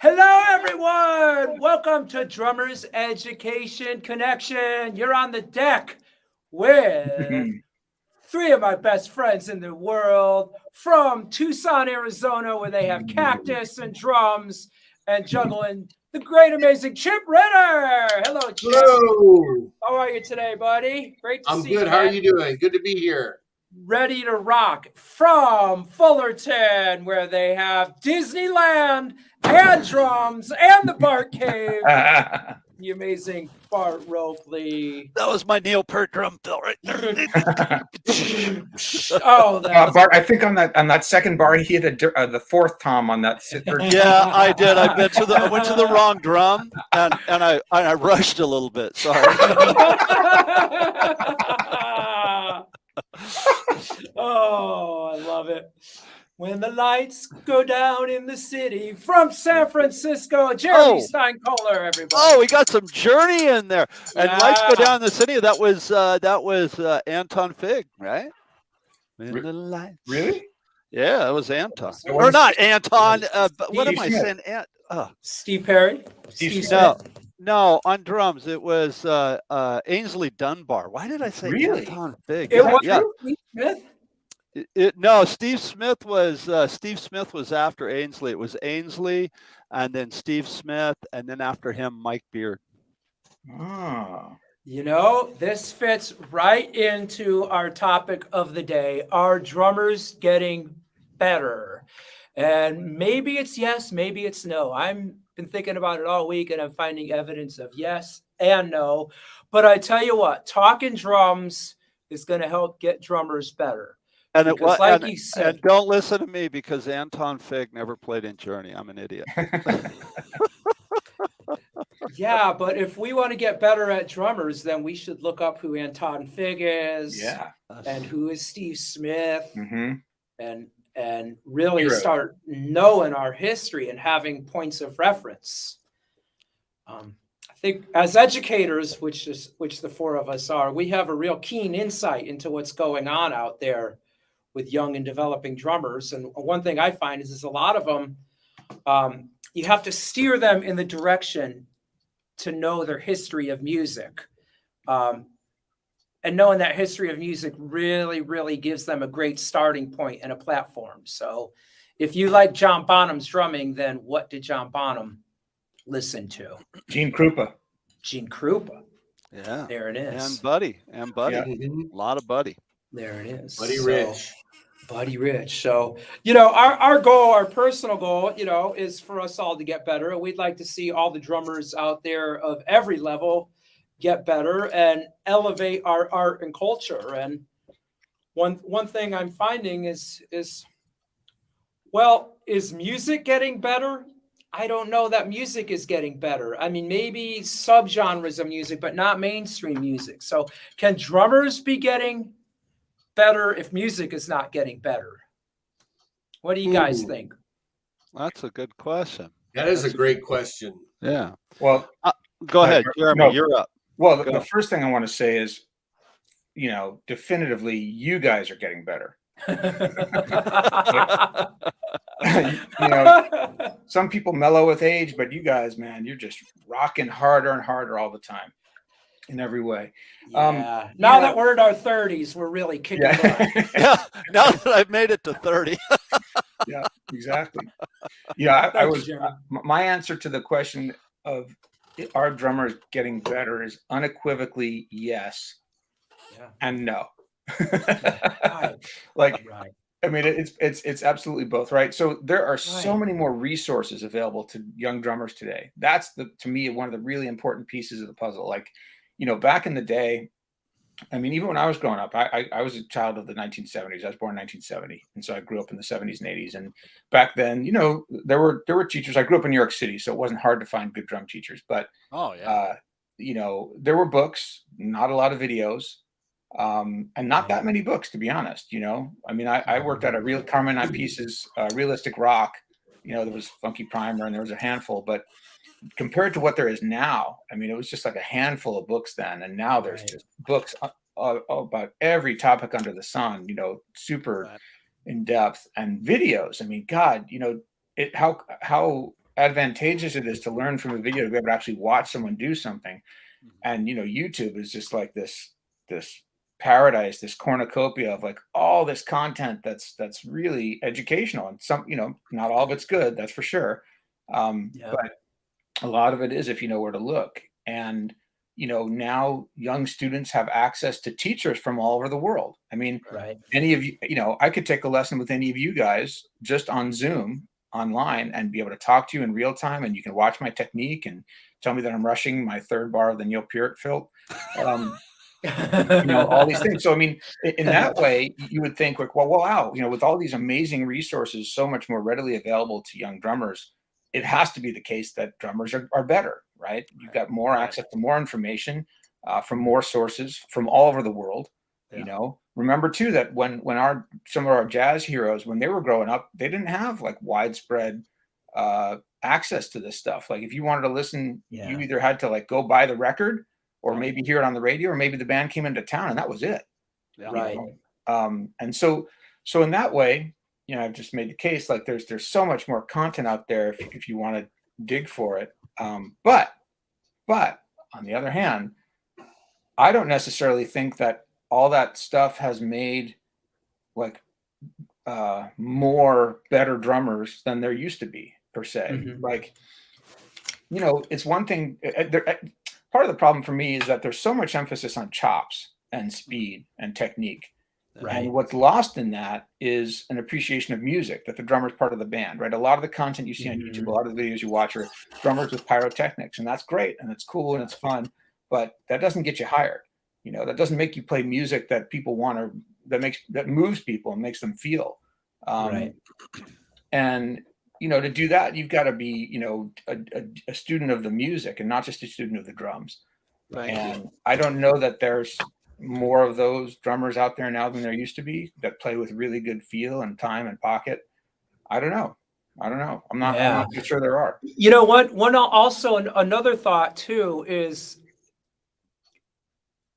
Hello, everyone. Welcome to Drummers Education Connection. You're on the deck with three of my best friends in the world from Tucson, Arizona, where they have cactus and drums and juggling the great, amazing Chip Ritter. Hello, Chip. Hello. How are you today, buddy? Great to I'm see good. you, How are man. you doing? Good to be here. Ready to rock from Fullerton, where they have Disneyland and drums and the Bart Cave. The amazing Bart Ropley. That was my Neil Peart drum fill right there. Oh, that's Bart, I think on that second bar he hit the fourth tom on that. Yeah, I did. I went to the wrong drum and I rushed a little bit. Sorry. Oh, I love it. When the lights go down in the city from San Francisco, Jeremy Steinkohler, everybody. Oh, we got some Journey in there. And lights go down in the city. That was Anton Fig, right? When the lights. Really? Yeah, that was Anton. Or not Anton. What am I saying? Steve Perry. Steve Smith. No, on drums it was Ainsley Dunbar. Why did I say Anton Fig? It was Steve Smith. No, Steve Smith was after Ainsley. It was Ainsley, and then Steve Smith, and then after him, Mike Beard. Oh. You know, this fits right into our topic of the day. Are drummers getting better? And maybe it's yes, maybe it's no. I've been thinking about it all week, and I'm finding evidence of yes and no. But I tell you what, talking drums is going to help get drummers better. And it was like you said, and don't listen to me because Anton Fig never played in Journey. I'm an idiot. Yeah, but if we want to get better at drummers, then we should look up who Anton Fig is. Yeah. And who is Steve Smith. Mm-hmm. And really start knowing our history and having points of reference. I think as educators, which the four of us are, we have a real keen insight into what's going on out there with young and developing drummers. And one thing I find is a lot of them, you have to steer them in the direction to know their history of music. And knowing that history of music really, really gives them a great starting point and a platform. So if you like John Bonham's drumming, then what did John Bonham listen to? Gene Krupa. Yeah. There it is. And Buddy. Yeah. A lot of Buddy. There it is. Buddy Rich. So, our goal, our personal goal, is for us all to get better. We'd like to see all the drummers out there of every level get better and elevate our art and culture. And one thing I'm finding is music getting better? I don't know that music is getting better. I mean, maybe subgenres of music, but not mainstream music. So can drummers be getting better if music is not getting better? What do you guys think? That's a good question. That is a great question. Yeah. Well, go ahead, Jeremy. You're up. Well, the first thing I want to say is, definitively, you guys are getting better. Some people mellow with age, but you guys, man, you're just rocking harder and harder all the time in every way. Yeah. Now that we're in our 30s, we're really kicking butt. Yeah. Now that I've made it to 30. Yeah, exactly. My answer to the question of are drummers getting better is unequivocally yes and no. I mean, it's absolutely both, right? So there are so many more resources available to young drummers today. That's to me one of the really important pieces of the puzzle. Like, back in the day, I mean, even when I was growing up, I was a child of the 1970s. I was born in 1970, and so I grew up in the 70s and 80s. And back then, there were teachers. I grew up in New York City, so it wasn't hard to find good drum teachers. But there were books, not a lot of videos. And not that many books, to be honest. I mean, I worked at a real Carmen Nine Pieces, realistic rock. There was Funky Primer, and there was a handful. But compared to what there is now, I mean, it was just like a handful of books then, and now there's just books about every topic under the sun. Super in depth, and videos. I mean, God, how advantageous it is to learn from a video to be able to actually watch someone do something. And YouTube is just like this paradise, this cornucopia of like all this content that's really educational, and some, not all of it's good, that's for sure. But a lot of it is, if you know where to look. And now young students have access to teachers from all over the world. I mean, any of you, I could take a lesson with any of you guys just on Zoom online and be able to talk to you in real time, and you can watch my technique and tell me that I'm rushing my third bar of the Neil Peart filth. All these things. So, I mean, in that way, you would think like, well, wow, with all these amazing resources so much more readily available to young drummers, it has to be the case that drummers are better, right? You've got more access to more information from more sources from all over the world. Remember too that when some of our jazz heroes, when they were growing up, they didn't have like widespread access to this stuff. Like if you wanted to listen, you either had to like go buy the record, or maybe hear it on the radio, or maybe the band came into town and that was it. And so in that way, I've just made the case like there's so much more content out there if you want to dig for it. But on the other hand, I don't necessarily think that all that stuff has made like more better drummers than there used to be per se. Like, it's one thing. Part of the problem for me is that there's so much emphasis on chops and speed and technique. And what's lost in that is an appreciation of music, that the drummer's part of the band, right? A lot of the content you see on YouTube, a lot of the videos you watch are drummers with pyrotechnics, and that's great, and it's cool, and it's fun, but that doesn't get you hired. That doesn't make you play music that people want, or that moves people and makes them feel. And, to do that, you've got to be, a student of the music and not just a student of the drums. And I don't know that there's more of those drummers out there now than there used to be that play with really good feel and time and pocket. I don't know. I'm not too sure there are. Another thought too is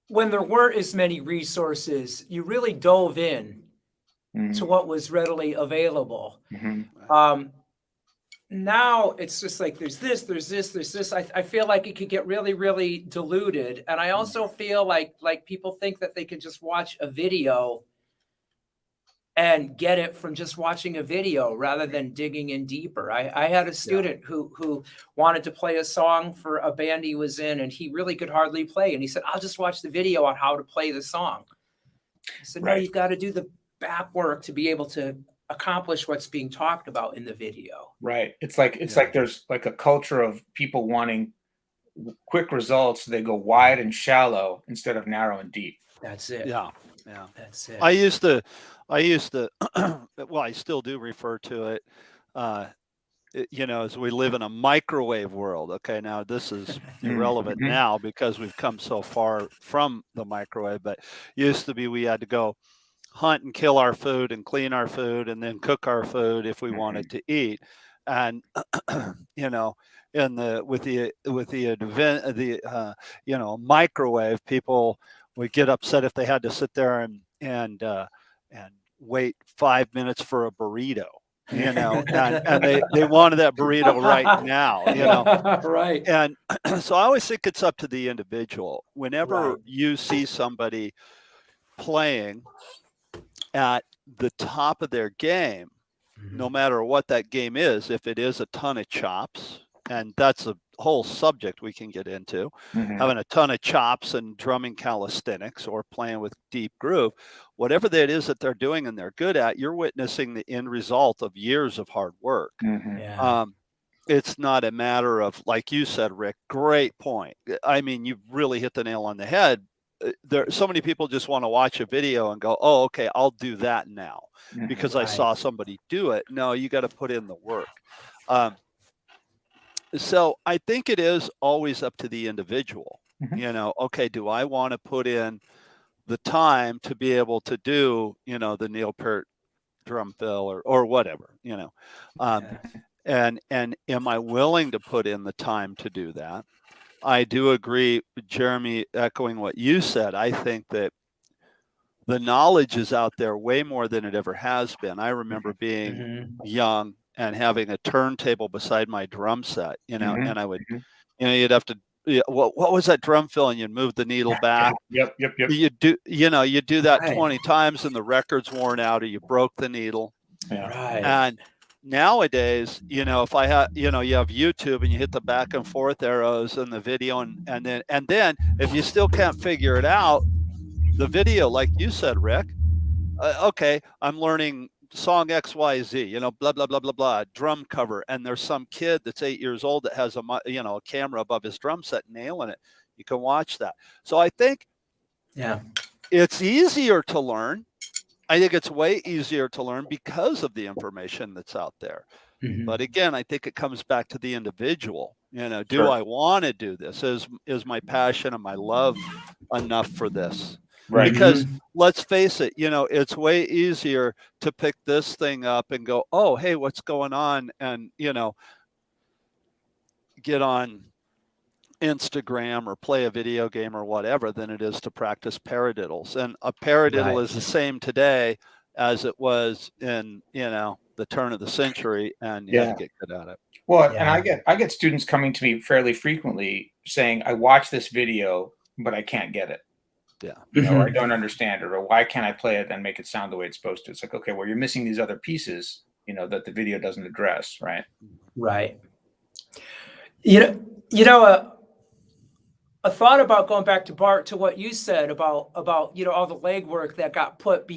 when there weren't as many resources, you really dove in to what was readily available. Now it's just like there's this. I feel like it could get really, really diluted. And I also feel like people think that they could just watch a video and get it from just watching a video rather than digging in deeper. I had a student who wanted to play a song for a band he was in, and he really could hardly play. And he said, I'll just watch the video on how to play the song. I said, no, you've got to do the back work to be able to accomplish what's being talked about in the video. Right. It's like there's like a culture of people wanting quick results. So they go wide and shallow instead of narrow and deep. That's it. Yeah. That's it. I used to well, I still do refer to it, as we live in a microwave world. Okay, now this is irrelevant now because we've come so far from the microwave, but used to be we had to go hunt and kill our food and clean our food and then cook our food if we wanted to eat. And with the microwave, people would get upset if they had to sit there and wait 5 minutes for a burrito, and they wanted that burrito right now, Right. And so I always think it's up to the individual. Whenever you see somebody playing at the top of their game, no matter what that game is, if it is a ton of chops, and that's a whole subject we can get into, having a ton of chops and drumming calisthenics or playing with deep groove, whatever that is that they're doing and they're good at, you're witnessing the end result of years of hard work. It's not a matter of, like you said, Rick, great point. I mean, you've really hit the nail on the head. There, so many people just want to watch a video and go, oh, okay, I'll do that now because I saw somebody do it. No, you got to put in the work. So I think it is always up to the individual. Okay, do I want to put in the time to be able to do, the Neil Peart drum fill or whatever, and am I willing to put in the time to do that? I do agree, Jeremy, echoing what you said. I think that the knowledge is out there way more than it ever has been. I remember being young and having a turntable beside my drum set, and I would, Mm-hmm. you'd have to, what was that drum fill? And you'd move the needle back. Yep. You do that Right. 20 times and the record's worn out or you broke the needle. Yeah. Right. And nowadays, if I have, you have YouTube and you hit the back and forth arrows in the video, and then if you still can't figure it out, the video, like you said, Rick, okay, I'm learning song XYZ, blah, blah, blah, blah, blah, drum cover. And there's some kid that's 8 years old that has a camera above his drum set nailing it. You can watch that. So I think it's easier to learn. I think it's way easier to learn because of the information that's out there. Mm-hmm. But again, I think it comes back to the individual. Do Sure. I want to do this? Is my passion and my love enough for this? Right. Because let's face it, it's way easier to pick this thing up and go, oh, hey, what's going on? And, get on Instagram or play a video game or whatever than it is to practice paradiddles. And a paradiddle is the same today as it was in, the turn of the century, and you have to get good at it. Well, and I get students coming to me fairly frequently saying, I watched this video, but I can't get it. Yeah. Or I don't understand it, or why can't I play it and make it sound the way it's supposed to? It's like, okay, well, you're missing these other pieces, that the video doesn't address, right? Right. A thought about going back to Bart, to what you said about all the legwork that got put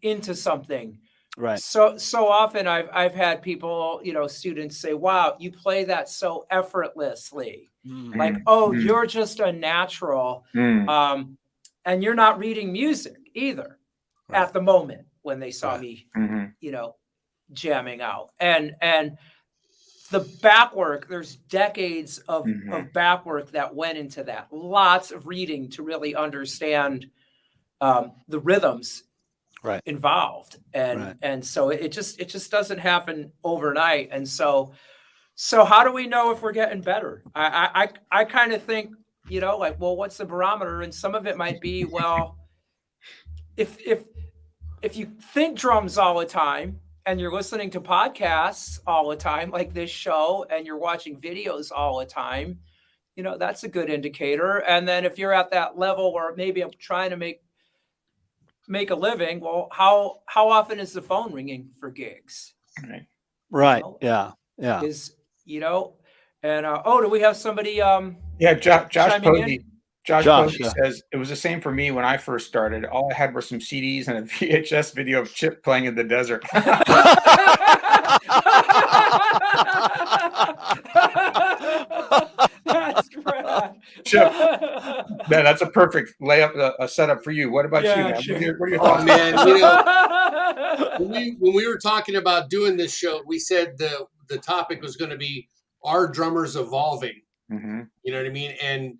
into something. Right. So often I've had people, students say, wow, you play that so effortlessly. Mm-hmm. Like, oh, you're just a natural. And you're not reading music either at the moment when they saw me, jamming out. And the back work, there's decades of back work that went into that. Lots of reading to really understand the rhythms involved. And so it just doesn't happen overnight. And so how do we know if we're getting better? I kind of think, well, what's the barometer? And some of it might be, well, if you think drums all the time and you're listening to podcasts all the time, like this show, and you're watching videos all the time, that's a good indicator. And then if you're at that level where maybe I'm trying to make a living, well, how often is the phone ringing for gigs? Right. Yeah. And do we have somebody? Josh Pogge. Josh Pogge says, it was the same for me when I first started. All I had were some CDs and a VHS video of Chip playing in the desert. That's great. Chip, man, that's a perfect a setup for you. What about you, man? Sure. What are your thoughts? Oh, man, when we were talking about doing this show, we said the topic was going to be, are drummers evolving? Mm-hmm. You know what I mean? And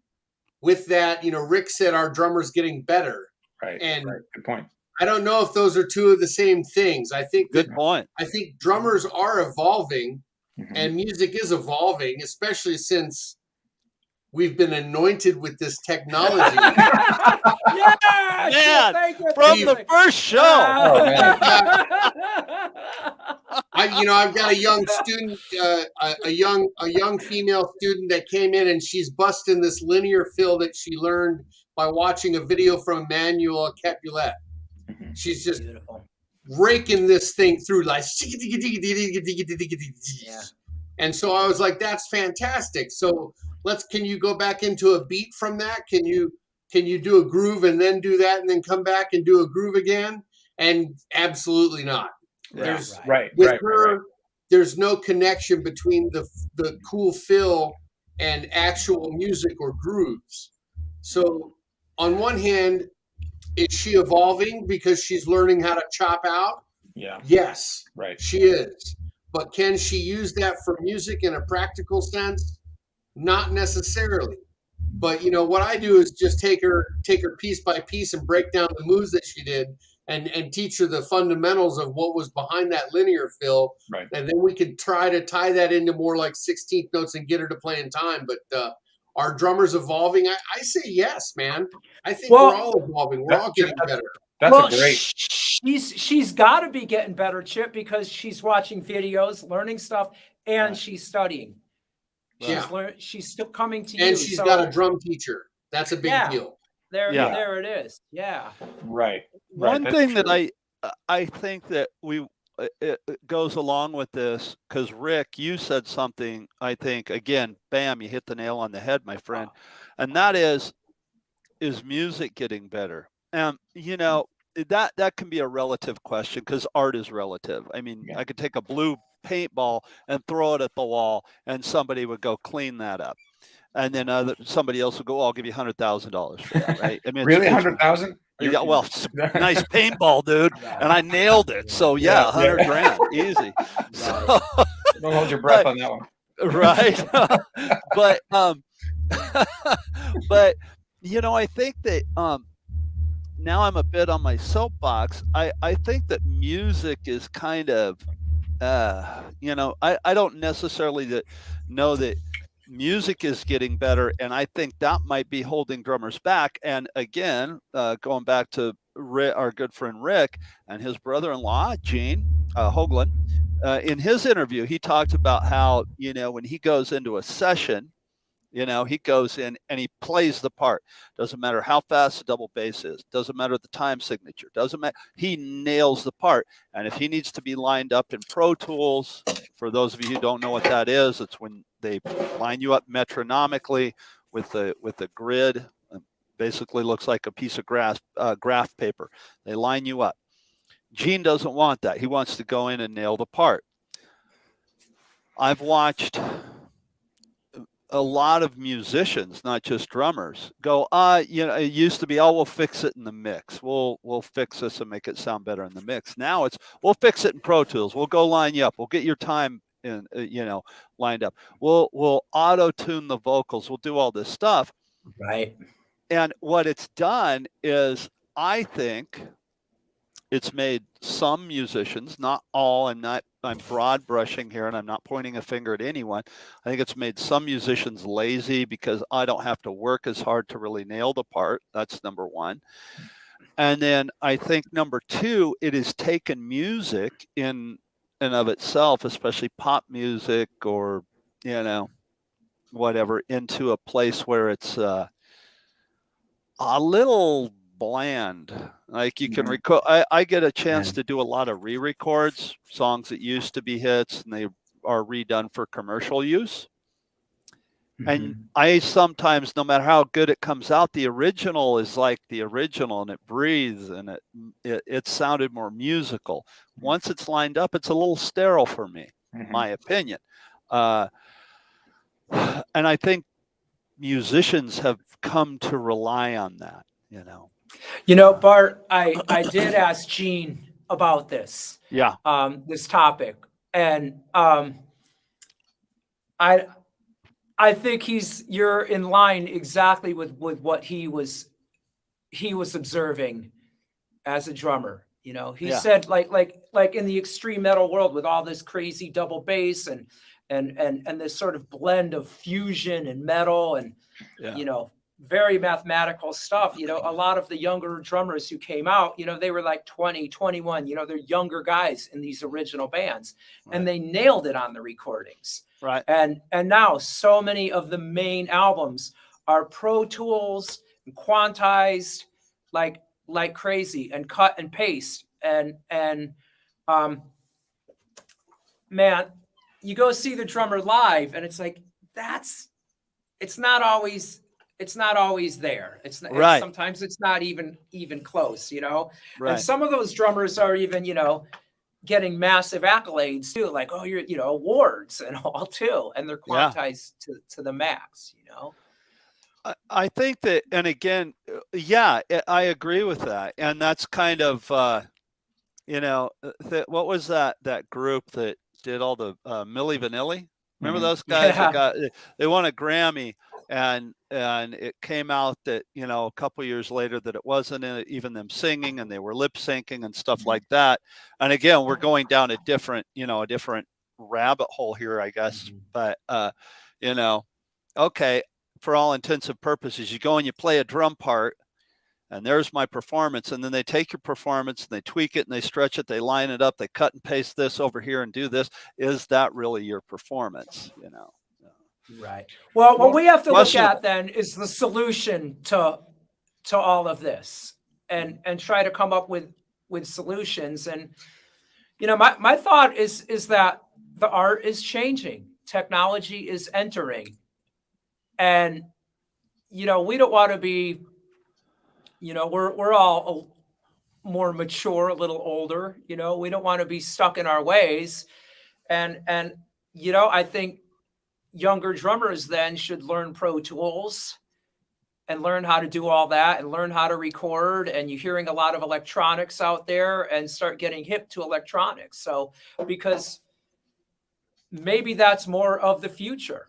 with that, Rick said our drummers getting better. Right. And good point. I don't know if those are two of the same things. I think good point. I think drummers are evolving, and music is evolving, especially since we've been anointed with this technology. From the first show. I've got a young student, a young female student that came in, and she's busting this linear fill that she learned by watching a video from Emmanuel Capulet. She's just raking this thing through like, and so I was like, that's fantastic. So can you go back into a beat from that? Can you do a groove and then do that and then come back and do a groove again? And absolutely not. There's no connection between the cool fill and actual music or grooves. So on one hand, is she evolving because she's learning how to chop out? Yeah. Yes. Right. She is. But can she use that for music in a practical sense? Not necessarily. But what I do is just take her piece by piece and break down the moves that she did and teach her the fundamentals of what was behind that linear fill. Right. And then we could try to tie that into more like 16th notes and get her to play in time. But are drummers evolving? I say yes, man. I think we're all evolving. We're all getting better. That's a great. She's got to be getting better, Chip, because she's watching videos, learning stuff, and Right. she's studying. Yeah. She's still coming to And you. she's So got a drum teacher. That's a big yeah, deal. Yeah. there it is. Yeah. Right. One That's thing true. that I think that it goes along with this, because Rick, you said something, I think, again, bam, you hit the nail on the head, my friend, and that is music getting better? And you know, that can be a relative question, because art is relative. I mean, Yeah. I could take a blue paintball and throw it at the wall, and somebody would go clean that up, and then somebody else would go, "Oh, I'll give you $100,000 for that," right? I mean, Really, it's 100,000? yeah, well, it's a nice paintball, dude, and I nailed it. So yeah, Yeah, 100 grand, easy. So, Don't hold your breath but on that one. right, but but you know, I think that now I'm a bit on my soapbox. I think that music is kind of you know, I don't necessarily know that music is getting better, and I think that might be holding drummers back. And again, going back to our good friend Rick and his brother-in-law Gene Hoagland, in his interview, he talked about how, you know, when he goes into a session, you know, he goes in and he plays the part. Doesn't matter how fast the double bass is. Doesn't matter the time signature. Doesn't matter. He nails the part. And if he needs to be lined up in Pro Tools, for those of you who don't know what that is, it's when they line you up metronomically with the grid. Basically looks like a piece of graph paper. They line you up. Gene doesn't want that. He wants to go in and nail the part. I've watched a lot of musicians, not just drummers, go, you know, it used to be, oh, we'll fix it in the mix. We'll fix this and make it sound better in the mix. Now it's, we'll fix it in Pro Tools. We'll go line you up. We'll get your time in, you know, lined up. We'll auto tune the vocals. We'll do all this stuff. Right. And what it's done is, I think it's made some musicians, not all, I'm broad brushing here and I'm not pointing a finger at anyone. I think it's made some musicians lazy because I don't have to work as hard to really nail the part. That's number one. And then I think number two, it has taken music in and of itself, especially pop music or, you know, whatever, into a place where it's a little bland. Like you can record, I get a chance to do a lot of re-records, songs that used to be hits and they are redone for commercial use. And I sometimes, no matter how good it comes out, the original is like the original and it breathes and it sounded more musical. Once it's lined up, it's a little sterile for me, in my opinion. And I think musicians have come to rely on that, you know. You know, Bart, I did ask Gene about this. Yeah. This topic. And I think you're in line exactly with what he was observing as a drummer. You know, he said like in the extreme metal world with all this crazy double bass and this sort of blend of fusion and metal and you know, very mathematical stuff. You know, a lot of the younger drummers who came out, you know, they were like 20, 21, you know, they're younger guys in these original bands and they nailed it on the recordings. Right. And now so many of the main albums are Pro Tools and quantized like crazy and cut and paste. And man, you go see the drummer live and it's like, it's not always there. It's right. Sometimes it's not even close, you know? Right. And some of those drummers are even, you know, getting massive accolades too, like, oh, you're, you know, awards and all too. And they're quantized to the max, you know? I think that, and again, yeah, I agree with that. And that's kind of, you know, what was that group that did all the Milli Vanilli? Remember those guys that they won a Grammy, and it came out that, you know, a couple years later that it wasn't even them singing and they were lip syncing and stuff like that. And again, we're going down a different rabbit hole here, I guess. But you know, okay, for all intents and purposes, you go and you play a drum part and there's my performance. And then they take your performance and they tweak it and they stretch it, they line it up, they cut and paste this over here and do this. Is that really your performance? You know? Right. Well, what we have to look questionable. at then is the solution to all of this, and try to come up with solutions. And you know, my thought is that the art is changing, technology is entering, and you know, we don't want to be, you know, we're all more mature, a little older. You know, we don't want to be stuck in our ways, and you know, I think younger drummers then should learn Pro Tools and learn how to do all that and learn how to record. And you're hearing a lot of electronics out there, and start getting hip to electronics. So, because maybe that's more of the future.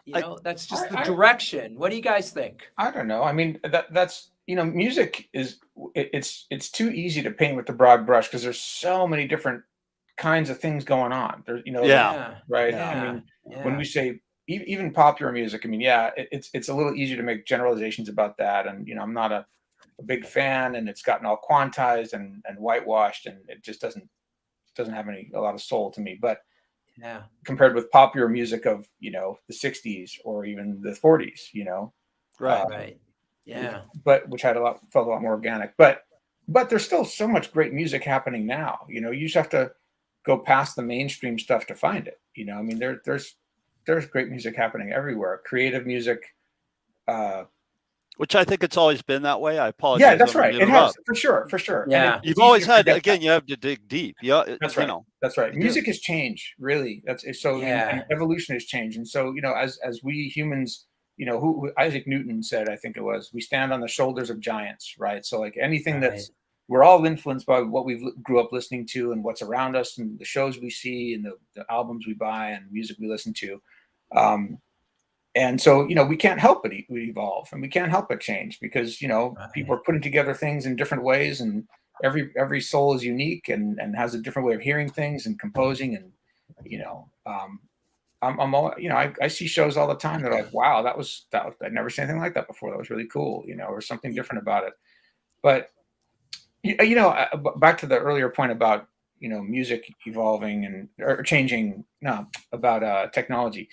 You know, that's just the direction. What do you guys think? I don't know. I mean, that's, you know, music is, it's too easy to paint with the broad brush because there's so many different kinds of things going on. There's, you know, right. Yeah, I mean, when we say even popular music, I mean, it's a little easier to make generalizations about that. And, you know, I'm not a big fan, and it's gotten all quantized and whitewashed, and it just doesn't have a lot of soul to me. But compared with popular music of, you know, the 60s or even the 40s, you know, right. Yeah. But which felt a lot more organic. But there's still so much great music happening now. You know, you just have to go past the mainstream stuff to find it. You know, I mean, there's great music happening everywhere. Creative music. Which I think it's always been that way. I apologize. Yeah, that's right. It has, for sure. Yeah. You've always had, again, you have to dig deep. Yeah. That's right. That's right. Music has changed, really. That's so. And evolution has changed. And so, you know, as we humans, you know, who Isaac Newton said, I think it was, we stand on the shoulders of giants, right? So like anything that's, we're all influenced by what we grew up listening to and what's around us and the shows we see and the albums we buy and music we listen to. And so, you know, we can't help but evolve, and we can't help but change because, you know, people are putting together things in different ways, and every soul is unique and has a different way of hearing things and composing. And, you know, I'm all, you know, I see shows all the time that are like, wow, I'd never seen anything like that before. That was really cool, you know, or something different about it. But, you know, back to the earlier point about, you know, music evolving or changing, about technology.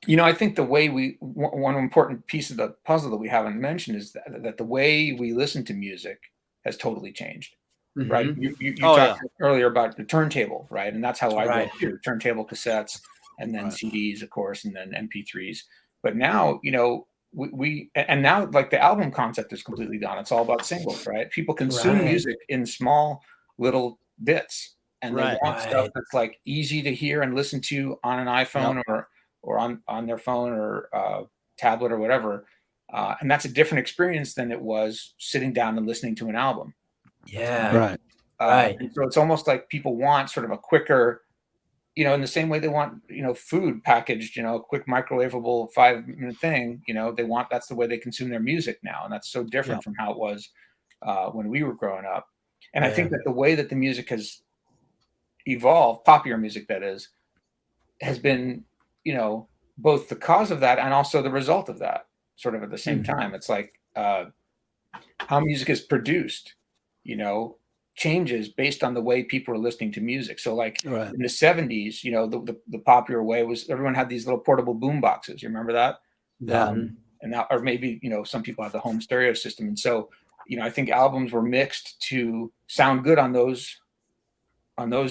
You know, I think the way one important piece of the puzzle that we haven't mentioned is that the way we listen to music has totally changed, right? You talked earlier about the turntable, right? And that's how I go through turntable cassettes and then CDs, of course, and then MP3s. But now, you know, and now like the album concept is completely gone. It's all about singles, right? People consume music in small little bits, and they want stuff that's like easy to hear and listen to on an iPhone or on their phone or tablet or whatever. And that's a different experience than it was sitting down and listening to an album. Yeah. And so it's almost like people want sort of a quicker, you know, in the same way they want, you know, food packaged, you know, a quick microwavable 5-minute thing, you know, that's the way they consume their music now. And that's so different from how it was when we were growing up. And I think that the way that the music has evolved, popular music that is, has been, you know, both the cause of that and also the result of that sort of at the same time. It's like how music is produced, you know, changes based on the way people are listening to music. So like in the 70s, you know, the popular way was everyone had these little portable boom boxes. You remember that? And that, or maybe, you know, some people had the home stereo system. And so, you know, I think albums were mixed to sound good on those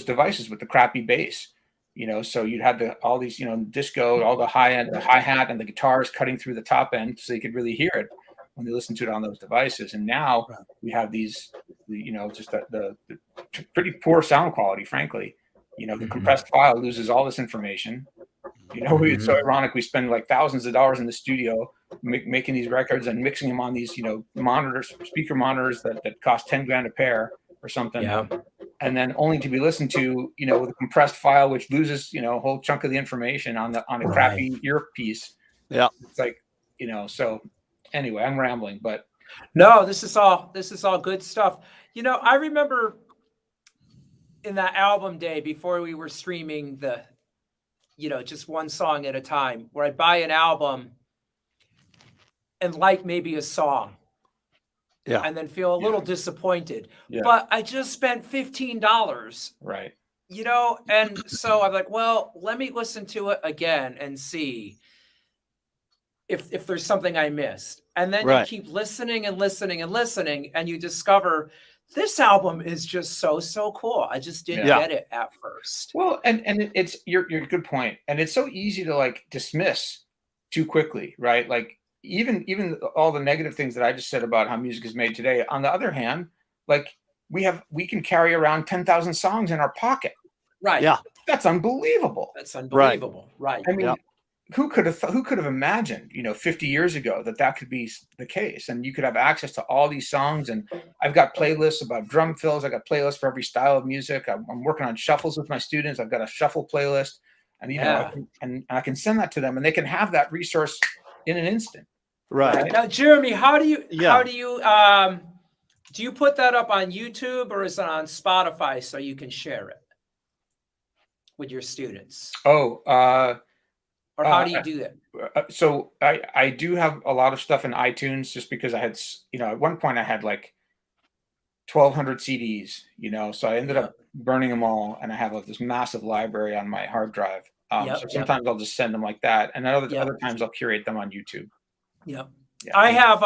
devices with the crappy bass. You know, so you'd have all these, you know, disco, all the the hi-hat and the guitars cutting through the top end so you could really hear it when they listen to it on those devices. And now we have these, you know, just the pretty poor sound quality, frankly. You know, the compressed file loses all this information. You know, it's so ironic. We spend like thousands of dollars in the studio making these records and mixing them on these, you know, speaker monitors that cost 10 grand a pair or something. And then only to be listened to, you know, with a compressed file, which loses, you know, a whole chunk of the information on a crappy earpiece. Yeah. It's like, you know, so anyway, I'm rambling, but no, this is all good stuff. You know, I remember in that album day before we were streaming you know, just one song at a time, where I'd buy an album and like maybe a song. Yeah. And then feel a little disappointed. Yeah. But I just spent $15. Right. You know, and so I'm like, well, let me listen to it again and see if there's something I missed. And then you Right. keep listening and listening and listening, and you discover this album is just so cool. I just didn't Yeah. get it at first. Well, and it's you're a good point, and it's so easy to like dismiss too quickly, right? Like even all the negative things that I just said about how music is made today. On the other hand, like we can carry around 10,000 songs in our pocket. Right. Yeah. That's unbelievable. That's unbelievable. Right. I mean, Yep. who could have imagined, 50 years ago that could be the case, and you could have access to all these songs. And I've got playlists about drum fills. I got playlists for every style of music. I'm working on shuffles with my students. I've got a shuffle playlist, and I can send that to them, and they can have that resource in an instant. Right. Now, Jeremy, how do you do you put that up on YouTube, or is it on Spotify so you can share it with your students? Oh, or how do you do that? So I do have a lot of stuff in iTunes, just because I had, at one point I had like 1,200 CDs, so I ended up burning them all, and I have this massive library on my hard drive. So sometimes I'll just send them like that, and other times I'll curate them on YouTube. Yep. Yeah. I have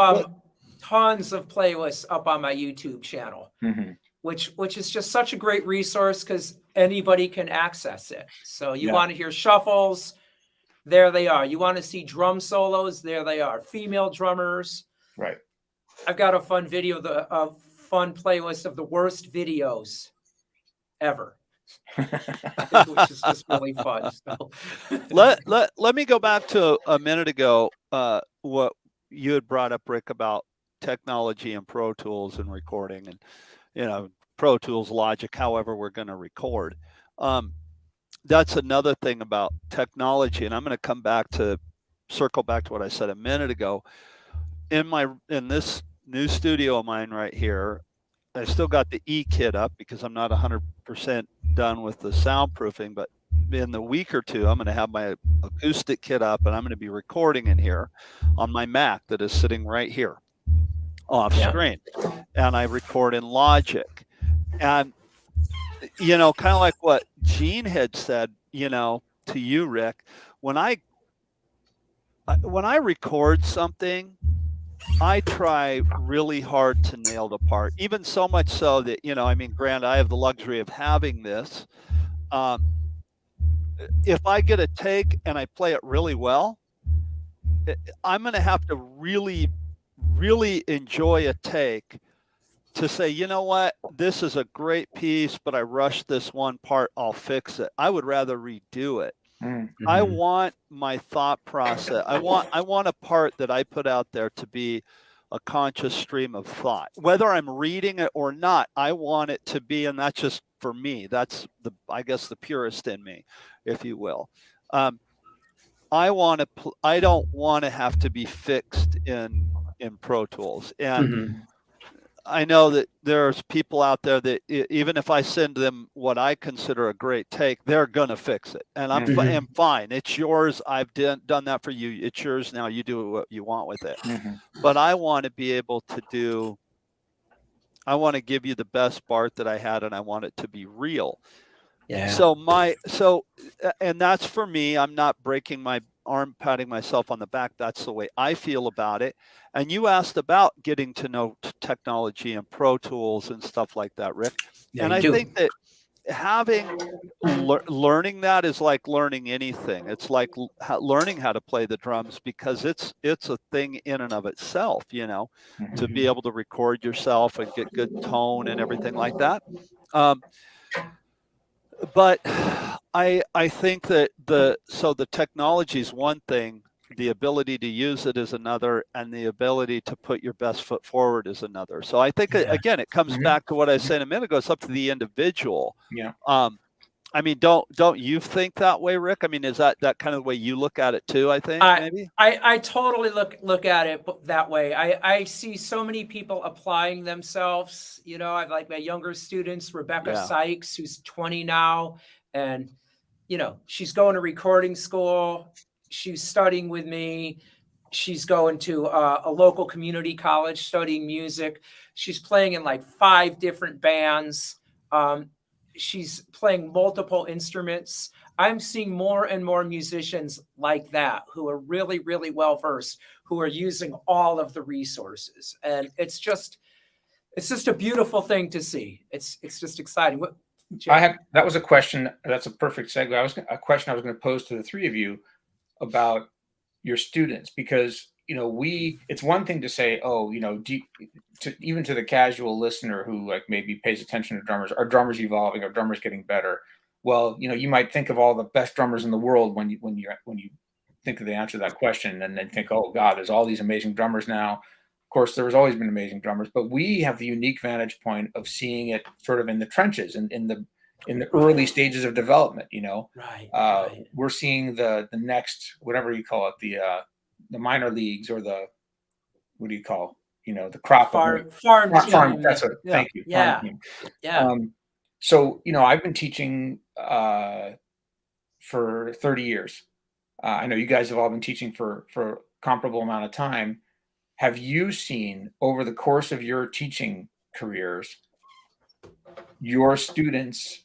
tons of playlists up on my YouTube channel, which is just such a great resource because anybody can access it. So you want to hear shuffles, there they are. You want to see drum solos, there they are. Female drummers. Right. I've got a fun playlist of the worst videos ever. Which is just really fun. So. let me go back to a minute ago, what you had brought up, Rick, about technology and Pro Tools and recording, and Pro Tools, Logic, however we're going to record. That's another thing about technology, and I'm going to circle back to what I said a minute ago. In this new studio of mine right here, I still got the E kit up because I'm not 100% done with the soundproofing, but in the week or two, I'm going to have my acoustic kit up, and I'm going to be recording in here on my Mac that is sitting right here off screen. And I record in Logic. And, kind of like what Gene had said, to you, Rick, when I record something, I try really hard to nail the part, even so much so that, granted, I have the luxury of having this. If I get a take and I play it really well, I'm going to have to really, really enjoy a take to say, you know what, this is a great piece, but I rushed this one part, I'll fix it. I would rather redo it. Mm-hmm. I want my thought process. I want a part that I put out there to be a conscious stream of thought. Whether I'm reading it or not, I want it to be, and that's just for me. That's I guess the purist in me, if you will. I don't want to have to be fixed in Pro Tools. And I know that there's people out there that even if I send them what I consider a great take, they're going to fix it. And I'm fine. It's yours. I've done that for you. It's yours now. You do what you want with it. But I want to be able to I want to give you the best part that I had, and I want it to be real. Yeah. And that's for me. I'm not breaking my arm, patting myself on the back. That's the way I feel about it. And you asked about getting to know technology and Pro Tools and stuff like that, Rick. Yeah, and I think that learning that is like learning anything. It's like learning how to play the drums, because it's a thing in and of itself, to be able to record yourself and get good tone and everything like that. But I think that the technology is one thing, the ability to use it is another, and the ability to put your best foot forward is another. So I think, again, it comes back to what I said a minute ago. It's up to the individual. Yeah. Don't you think that way, Rick? Is that kind of the way you look at it too, I think, maybe? I totally look at it that way. I see so many people applying themselves. I've like my younger students, Rebecca Sykes, who's 20 now, and, she's going to recording school. She's studying with me. She's going to a local community college studying music. She's playing in like 5 different bands. She's playing multiple instruments. I'm seeing more and more musicians like that who are really, really well versed, who are using all of the resources. And it's just a beautiful thing to see. It's just exciting. What, that was a question. That's a perfect segue. A question I was going to pose to the three of you about your students, because it's one thing to say, oh, even to the casual listener who like maybe pays attention to drummers, are drummers evolving, are drummers getting better? Well, you might think of all the best drummers in the world when you think of the answer to that question, and then think, oh God, there's all these amazing drummers now. Of course, there's always been amazing drummers, but we have the unique vantage point of seeing it sort of in the trenches and in the early stages of development. Right. We're seeing the next, whatever you call it, the minor leagues, or the, what do you call, the crop farm team. That's what. Yeah. Thank you. Yeah. Farm team. Yeah. So I've been teaching for 30 years. I know you guys have all been teaching for a comparable amount of time. Have you seen over the course of your teaching careers your students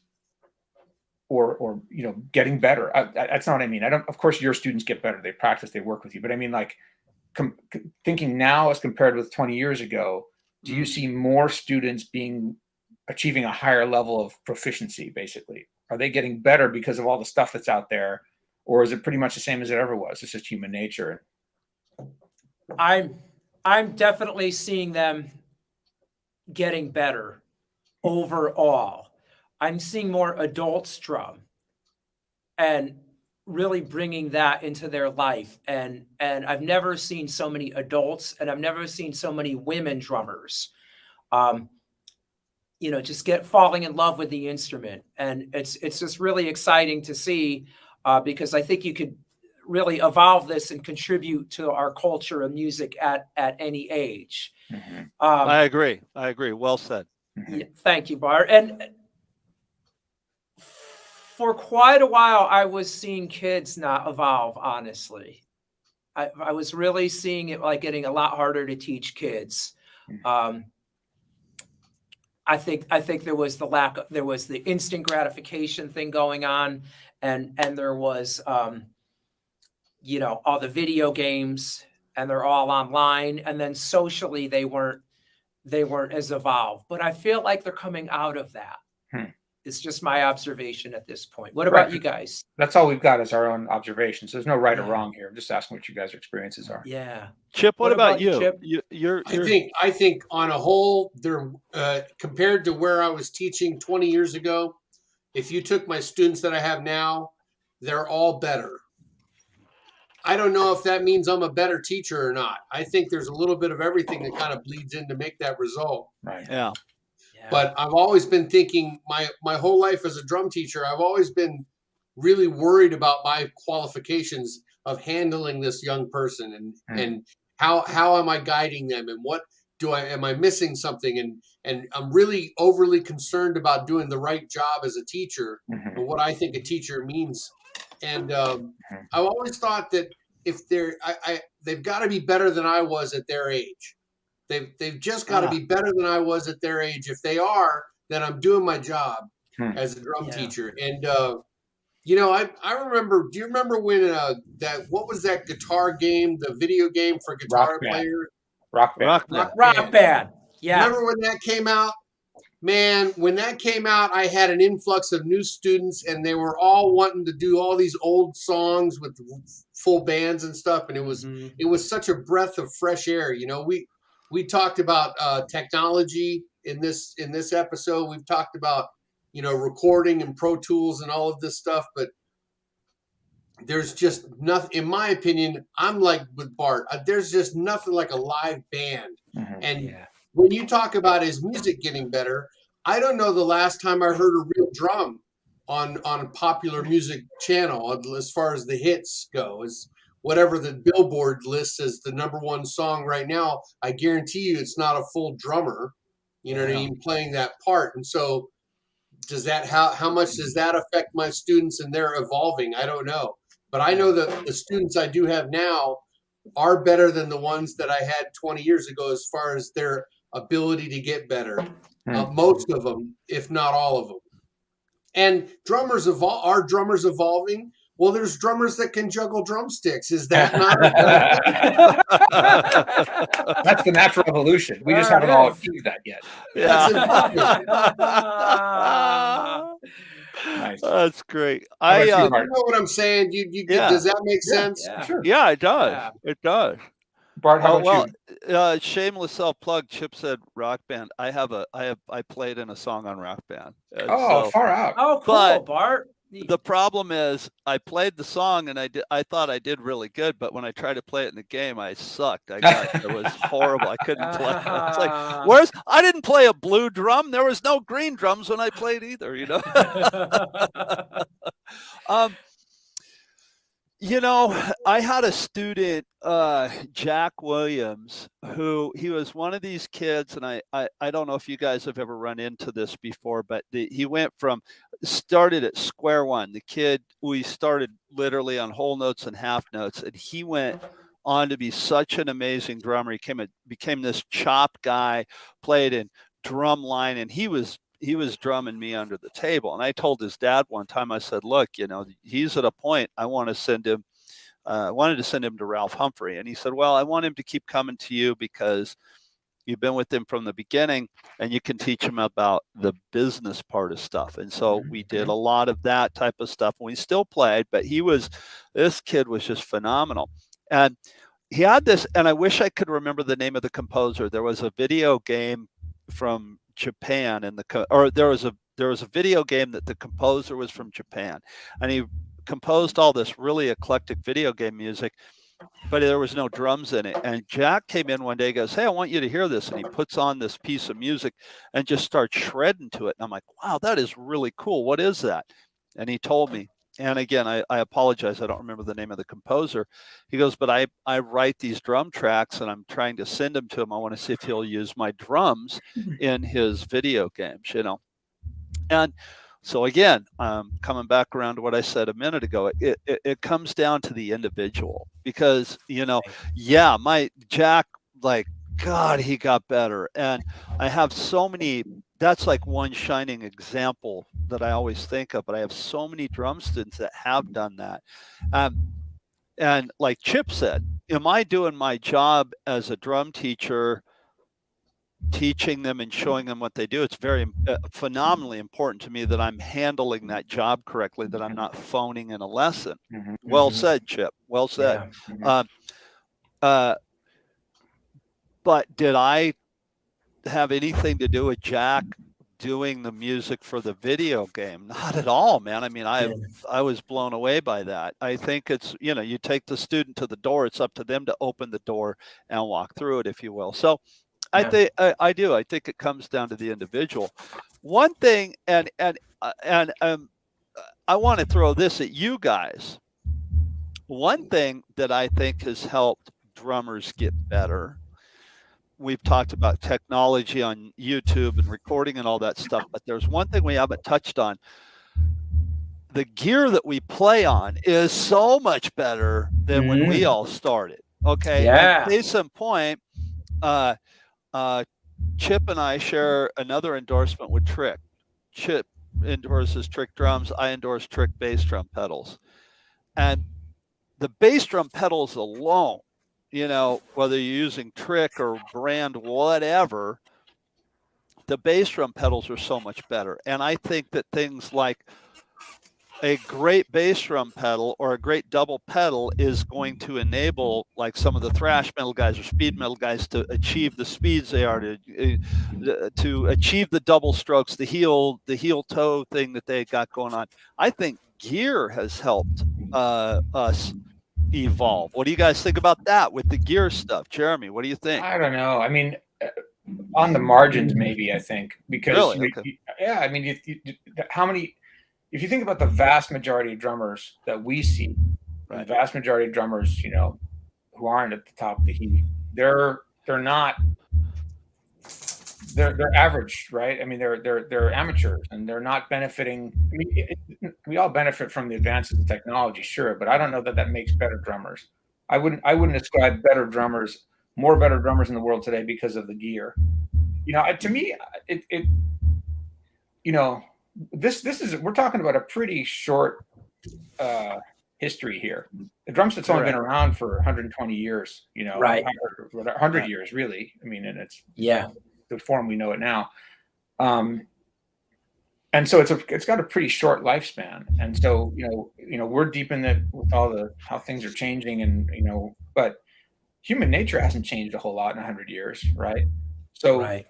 or getting better? That's not what I mean. Of course your students get better, they practice, they work with you, but I mean, like, thinking now as compared with 20 years ago, do you see more students achieving a higher level of proficiency? Basically, are they getting better because of all the stuff that's out there, or is it pretty much the same as it ever was? It's just human nature. I'm definitely seeing them getting better overall. I'm seeing more adults drum and really bringing that into their life. And I've never seen so many adults, and I've never seen so many women drummers, just falling in love with the instrument. And it's just really exciting to see, because I think you could really evolve this and contribute to our culture of music at any age. Mm-hmm. I agree. Well said. Mm-hmm. Yeah, thank you, Bart. And for quite a while, I was seeing kids not evolve, honestly. I was really seeing it like getting a lot harder to teach kids. I think there was the instant gratification thing going on, and there was all the video games, and they're all online, and then socially they weren't as evolved. But I feel like they're coming out of that. It's just my observation at this point. What about you guys? That's all we've got is our own observations. There's no right or wrong here. I'm just asking what you guys' experiences are. Yeah. Chip, what about you? Chip? I think on a whole, they're compared to where I was teaching 20 years ago, if you took my students that I have now, they're all better. I don't know if that means I'm a better teacher or not. I think there's a little bit of everything that kind of bleeds in to make that result. Right. Yeah. But I've always been thinking my whole life as a drum teacher, I've always been really worried about my qualifications of handling this young person and how am I guiding them, and what am I missing something, and I'm really overly concerned about doing the right job as a teacher and what I think a teacher means. And I've always thought that if they've got to be better than I was at their age. They've just got to be better than I was at their age. If they are, then I'm doing my job as a drum teacher. And I remember. Do you remember when what was that guitar game, the video game for guitar players? Rock Band. Yeah. Remember when that came out? Man, when that came out, I had an influx of new students, and they were all wanting to do all these old songs with full bands and stuff. And it was such a breath of fresh air. We talked about technology in this episode. We've talked about recording and Pro Tools and all of this stuff, but there's just nothing. In my opinion, I'm like with Bart. There's just nothing like a live band. And when you talk about is music getting better, I don't know the last time I heard a real drum on a popular music channel as far as the hits go. Is whatever the Billboard lists as the #1 song right now, I guarantee you it's not a full drummer, what I mean, playing that part. And so how much does that affect my students and their evolving? I don't know. But I know that the students I do have now are better than the ones that I had 20 years ago as far as their ability to get better. Most of them, if not all of them. And drummers are drummers evolving? Well, there's drummers that can juggle drumsticks. Is that not That's the natural evolution. We just There haven't it all is. achieved that yet. That's Nice. That's great. How about you, you Bart? know what I'm saying? You Yeah. Does that make sense? Yeah. Sure. Yeah, it does. Yeah. It does. Bart, how Oh, about well, you? shameless self plug. Chip said Rock Band. I played in a song on Rock Band. Oh, far out. Oh, cool, But Bart. Neat. the problem is I played the song and I thought I did really good, but when I tried to play it in the game, I sucked. It was horrible. I couldn't play. It's like, I didn't play a blue drum. There was no green drums when I played either, you know. You know, I had a student, Jack Williams, who he was one of these kids, and I don't know if you guys have ever run into this before, but he started at square one. The kid, we started literally on whole notes and half notes, and he went on to be such an amazing drummer. He became this chop guy, played in drum line, and he was drumming me under the table. And I told his dad one time, I said, look, you know, he's at a point I want to send him. I wanted to send him to Ralph Humphrey. And he said, well, I want him to keep coming to you because you've been with him from the beginning and you can teach him about the business part of stuff. And so we did a lot of that type of stuff. And we still played, but this kid was just phenomenal. And he had this, and I wish I could remember the name of the composer. There was a video game from Japan, and there was a video game that the composer was from Japan, and he composed all this really eclectic video game music, but there was no drums in it. And Jack came in one day and goes, hey, I want you to hear this. And he puts on this piece of music and just starts shredding to it. And I'm like, wow, that is really cool. What is that? And he told me. And again, I apologize. I don't remember the name of the composer. He goes, but I write these drum tracks and I'm trying to send them to him. I want to see if he'll use my drums in his video games, you know. And so again, coming back around to what I said a minute ago, it comes down to the individual because, you know, yeah, my Jack, like, God, he got better. And I have so many. That's like one shining example that I always think of, but I have so many drum students that have done that. And like Chip said, am I doing my job as a drum teacher, teaching them and showing them what they do? It's very phenomenally important to me that I'm handling that job correctly, that I'm not phoning in a lesson. Well said, Chip. Well said. Yeah. But did I have anything to do with Jack doing the music for the video game? Not at all, man. I mean, I was blown away by that. I think it's, you know, you take the student to the door, it's up to them to open the door and walk through it, if you will. So I think I think it comes down to the individual. One thing, and I want to throw this at you guys. One thing that I think has helped drummers get better, we've talked about technology on YouTube and recording and all that stuff, but there's one thing we haven't touched on. The gear that we play on is so much better than when we all started. Okay. Yeah. Case in point, Chip and I share another endorsement with Trick. Chip endorses Trick drums. I endorse Trick bass drum pedals. And the bass drum pedals alone, you know, whether you're using Trick or brand, whatever, the bass drum pedals are so much better. And I think that things like a great bass drum pedal or a great double pedal is going to enable like some of the thrash metal guys or speed metal guys to achieve the speeds they are, to achieve the double strokes, the heel toe thing that they got going on. I think gear has helped us evolve. What do you guys think about that with the gear stuff? Jeremy, what do you think? I don't know. I mean, on the margins, maybe, I think, because really? Okay. yeah, I mean, how many, if you think about the vast majority of drummers that we see, the vast majority of drummers, you know, who aren't at the top of the heap, they're not, they're average, right? I mean, they're amateurs and they're not benefiting. I mean, we all benefit from the advances in technology, sure, but I don't know that makes better drummers. I wouldn't ascribe more better drummers in the world today because of the gear. To me, this is, we're talking about a pretty short history here. The drum set's only been around for 120 years, Right. 100 years really. I mean, and it's the form we know it now. And so it's got a pretty short lifespan. And so, we're deep in it with all how things are changing, and, but human nature hasn't changed a whole lot in 100 years. Right. So, I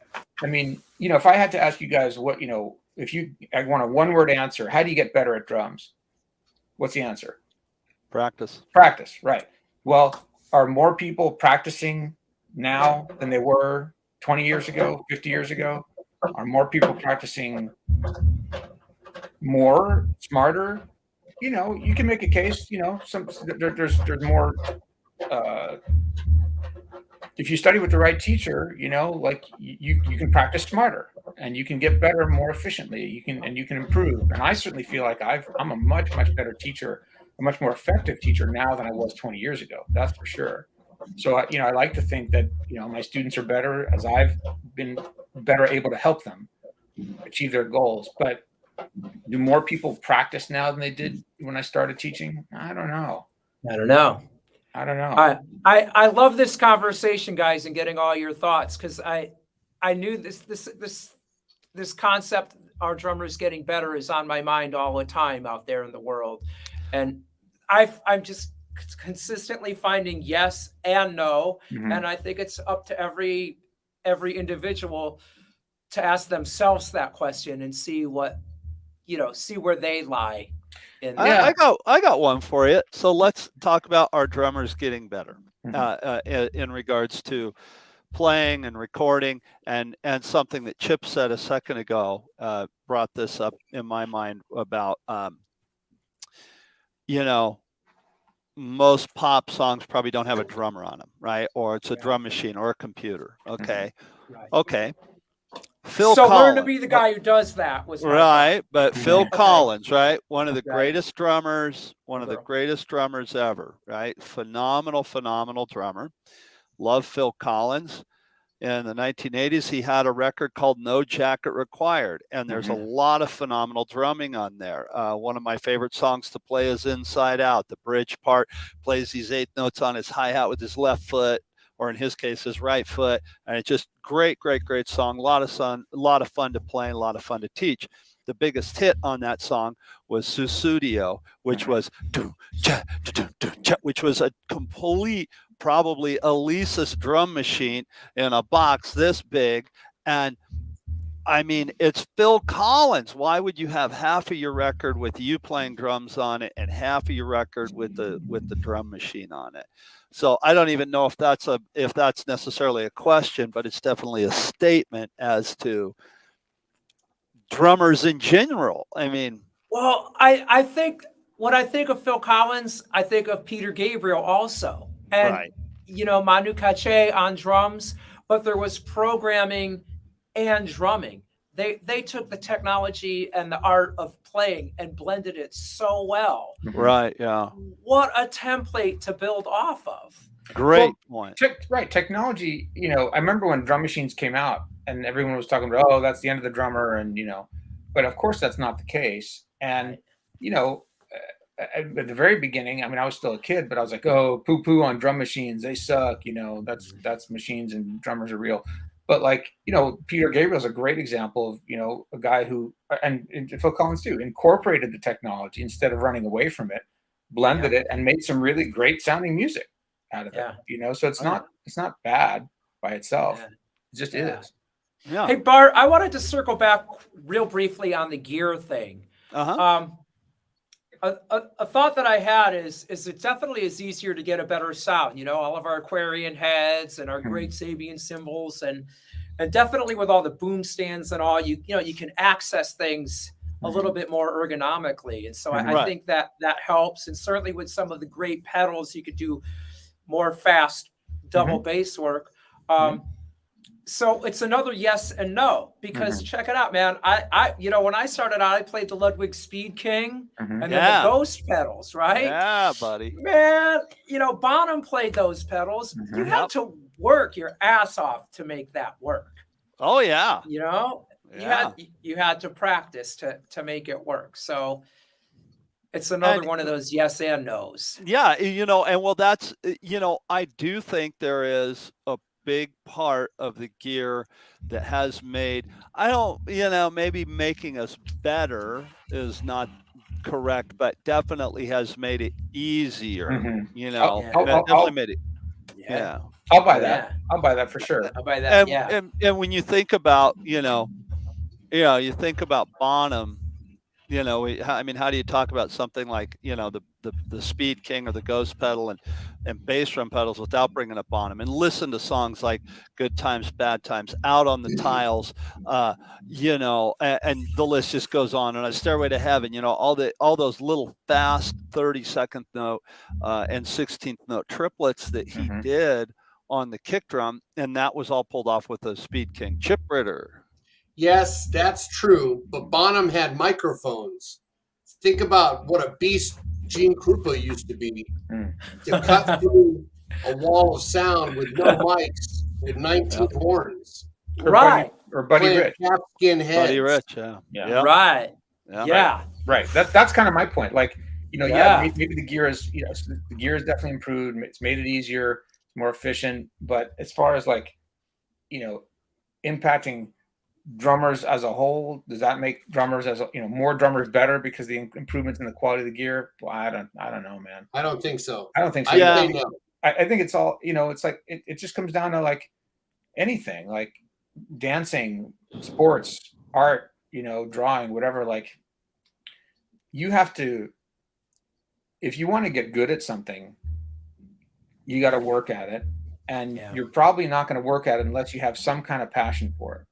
mean, if I had to ask you guys what, I want a one-word answer, how do you get better at drums? What's the answer? Practice. Practice. Right. Well, are more people practicing now than they were 20 years ago, 50 years ago? Are more people practicing more, smarter? You can make a case, there's more, if you study with the right teacher, like you can practice smarter, and you can get better more efficiently. You can improve. And I certainly feel like I'm a much better teacher, a much more effective teacher now than I was 20 years ago. That's for sure. So, I like to think that, my students are better as I've been better able to help them achieve their goals. But do more people practice now than they did when I started teaching? I don't know. I love this conversation, guys, and getting all your thoughts, because I knew this concept, our drummers getting better, is on my mind all the time out there in the world, and I'm just consistently finding yes and no, and I think it's up to every individual to ask themselves that question and see what see where they lie. I got one for you. So let's talk about our drummers getting better in regards to playing and recording, and something that Chip said a second ago brought this up in my mind about most pop songs probably don't have a drummer on them, right? Or it's a drum machine or a computer. Okay. Phil Collins. Learn to be the guy who does that was right, but Phil Collins, right? One of the greatest drummers, ever, right? Phenomenal drummer. Love Phil Collins. In the 1980s, he had a record called No Jacket Required, and there's a lot of phenomenal drumming on there. One of my favorite songs to play is Inside Out. The bridge part, plays these 8 notes on his hi-hat with his left foot, or in his case, his right foot. And it's just great song. A lot of fun to play, and a lot of fun to teach. The biggest hit on that song was Susudio, which was a complete, probably Elisa's drum machine in a box this big. And I mean, it's Phil Collins. Why would you have half of your record with you playing drums on it and half of your record with the drum machine on it? So I don't even know if that's necessarily a question, but it's definitely a statement as to drummers in general. I mean, well, I think when I think of Phil Collins, I think of Peter Gabriel also, and Manu Katché on drums, but there was programming and drumming. They took the technology and the art of playing and blended it so well. Right. Yeah. What a template to build off of. Great point. Right. Technology, I remember when drum machines came out and everyone was talking about, that's the end of the drummer. And, but of course that's not the case. And, at the very beginning, I mean, I was still a kid, but I was like, poo on drum machines. They suck. That's machines and drummers are real. But Peter Gabriel's a great example of, a guy who, and Phil Collins too, incorporated the technology instead of running away from it, blended it, and made some really great sounding music out of it. So it's not bad by itself. It just is. Yeah. Hey, Bart, I wanted to circle back real briefly on the gear thing. A thought that I had is it definitely is easier to get a better sound. All of our Aquarian heads and our great Sabian cymbals, and definitely with all the boom stands and all, you can access things a little bit more ergonomically. And so I think that helps. And certainly with some of the great pedals, you could do more fast double bass work. So it's another yes and no, because check it out, man. I when I started out, I played the Ludwig Speed King and then the Ghost pedals, right? Yeah, buddy. Man, Bonham played those pedals. You had to work your ass off to make that work. Oh yeah. You had to practice to make it work. So it's another one of those yes and no's. Yeah, and well, that's I do think there is a big part of the gear that has made, I don't, maybe making us better is not correct, but definitely has made it easier. Definitely made it. Yeah. I'll buy that. I'll buy that for sure. I'll buy that. And when you think about, you think about Bonham, how do you talk about something like, the Speed King or the Ghost pedal and bass drum pedals without bringing up Bonham, and listen to songs like Good Times, Bad Times, Out on the Tiles, and the list just goes on. And a Stairway to Heaven, all those little fast 32nd note and 16th note triplets that he did on the kick drum, and that was all pulled off with the Speed King. Chip Ritter. Yes, that's true. But Bonham had microphones. Think about what a beast Gene Krupa used to be to cut through a wall of sound with no mics with 19 horns. Right. Or Buddy Rich. Calfskin heads. Buddy Rich, yeah. Right. Yeah. Right. That's kind of my point. Like, maybe the gear is, the gear is definitely improved. It's made it easier, more efficient. But as far as like, impacting drummers as a whole, does that make drummers more drummers better because the improvements in the quality of the gear? Well, I don't know, man. I don't think so. I don't think so. I think it's all, it's like it just comes down to like anything, like dancing, sports, art, drawing, whatever. Like, you have to, if you want to get good at something, you got to work at it, and you're probably not going to work at it unless you have some kind of passion for it.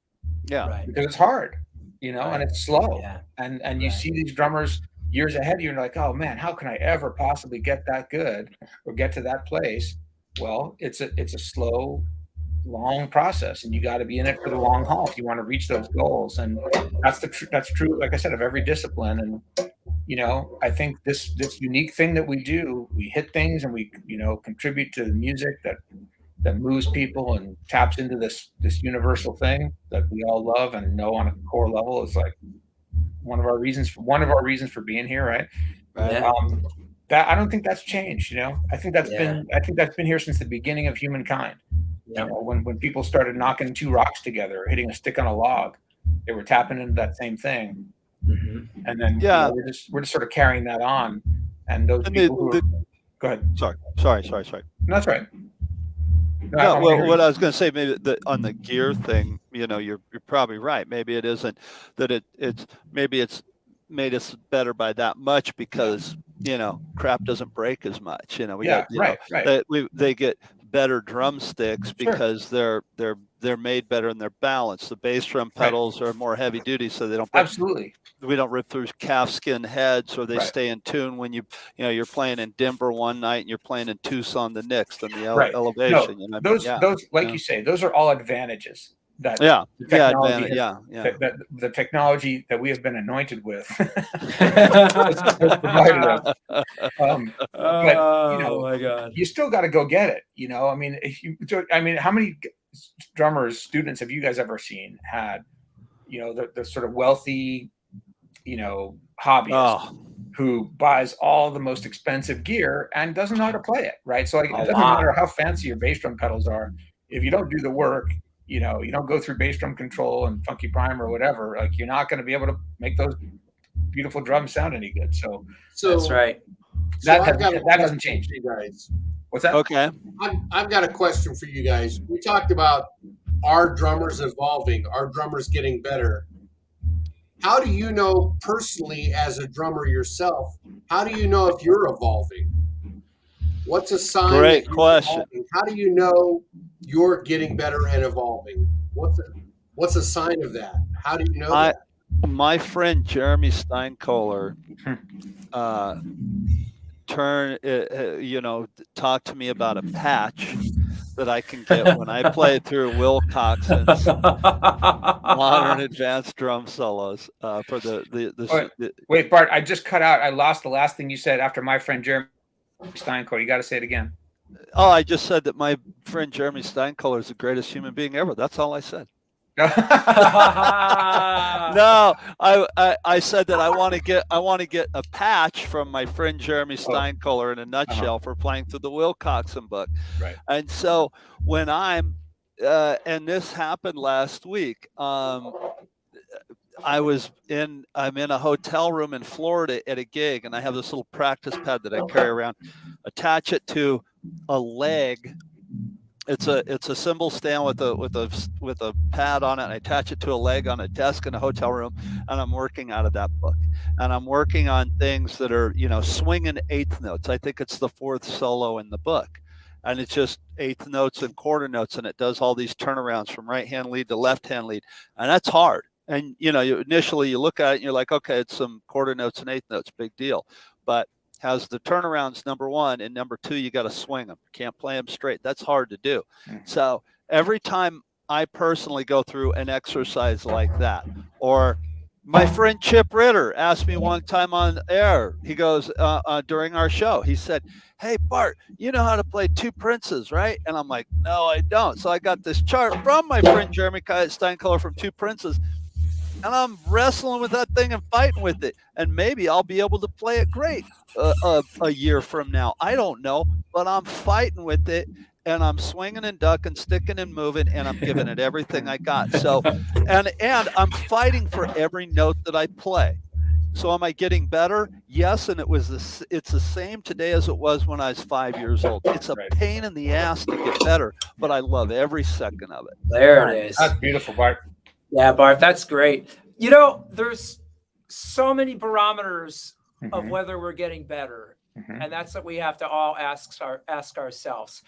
Yeah, right. Because it's hard, and it's slow, and you see these drummers years ahead of you, and you're like, oh man, how can I ever possibly get that good or get to that place? Well, it's a slow, long process, and you got to be in it for the long haul if you want to reach those goals. And that's true, like I said, of every discipline. And I think this unique thing that we do, we hit things and we contribute to the music that moves people and taps into this universal thing that we all love and know on a core level is like one of our reasons for being here, right? That I don't think that's changed. I think that's been here since the beginning of humankind. When people started knocking two rocks together or hitting a stick on a log, they were tapping into that same thing. And then we're just sort of carrying that on. And those people go ahead. Sorry. No, that's right. No, well, what I was going to say, maybe on the gear thing, you're probably right. Maybe it isn't that it's made us better by that much because crap doesn't break as much. They get better drumsticks because they're made better and they're balanced. The bass drum pedals are more heavy duty, so they don't break. Absolutely. We don't rip through calfskin heads, or they stay in tune when you're playing in Denver one night and you're playing in Tucson the next on the elevation. No, those like you say, those are all advantages. The technology that we have been anointed with has provided us. Oh my God, you still got to go get it. How many students have you guys ever seen had, the sort of wealthy, hobbyist who buys all the most expensive gear and doesn't know how to play it, right? So it doesn't matter how fancy your bass drum pedals are, if you don't do the work, you don't go through bass drum control and funky prime or whatever, like you're not going to be able to make those beautiful drums sound any good. So that's right. That hasn't changed. You guys. What's that? Okay. I've got a question for you guys. We talked about our drummers evolving, our drummers getting better. How do you know personally as a drummer yourself, how do you know if you're evolving? What's a sign? Great question. Evolving? How do you know you're getting better and evolving? What's a sign of that? How do you know that? My friend Jeremy Steinkohler talked to me about a patch that I can get when I play through Will Coxon's modern advanced drum solos for Wait, Bart, I just cut out. I lost the last thing you said after my friend Jeremy Steinkohler. You got to say it again. Oh, I just said that my friend Jeremy Steinkohler is the greatest human being ever. That's all I said. No, I said that I want to get a patch from my friend Jeremy Steinkohler in a nutshell for playing through the Will Coxon book. Right. And so when I'm and this happened last week. I'm in a hotel room in Florida at a gig, and I have this little practice pad that I carry around. Attach it to a leg. It's a cymbal stand with a pad on it. And I attach it to a leg on a desk in a hotel room, and I'm working out of that book. And I'm working on things that are, swinging eighth notes. I think it's the fourth solo in the book, and it's just eighth notes and quarter notes, and it does all these turnarounds from right hand lead to left hand lead, and that's hard. And initially you look at it and you're like, okay, it's some quarter notes and eighth notes, big deal, but has the turnarounds, number one, and number two, you got to swing them. Can't play them straight. That's hard to do. So every time I personally go through an exercise like that, or my friend Chip Ritter asked me one time on air, he goes, during our show, he said, "Hey, Bart, you know how to play Two Princes, right?" And I'm like, "No, I don't." So I got this chart from my friend Jeremy Steinkohler from Two Princes, and I'm wrestling with that thing and fighting with it. And maybe I'll be able to play it great a year from now. I don't know, but I'm fighting with it, and I'm swinging and ducking, sticking and moving, and I'm giving it everything I got. So, and I'm fighting for every note that I play. So am I getting better? Yes, and it's the same today as it was when I was 5 years old. It's a pain in the ass to get better, but I love every second of it. There it is. That's beautiful, Bart. Yeah, Bart, that's great. There's so many barometers of whether we're getting better, and that's what we have to all ask ourselves.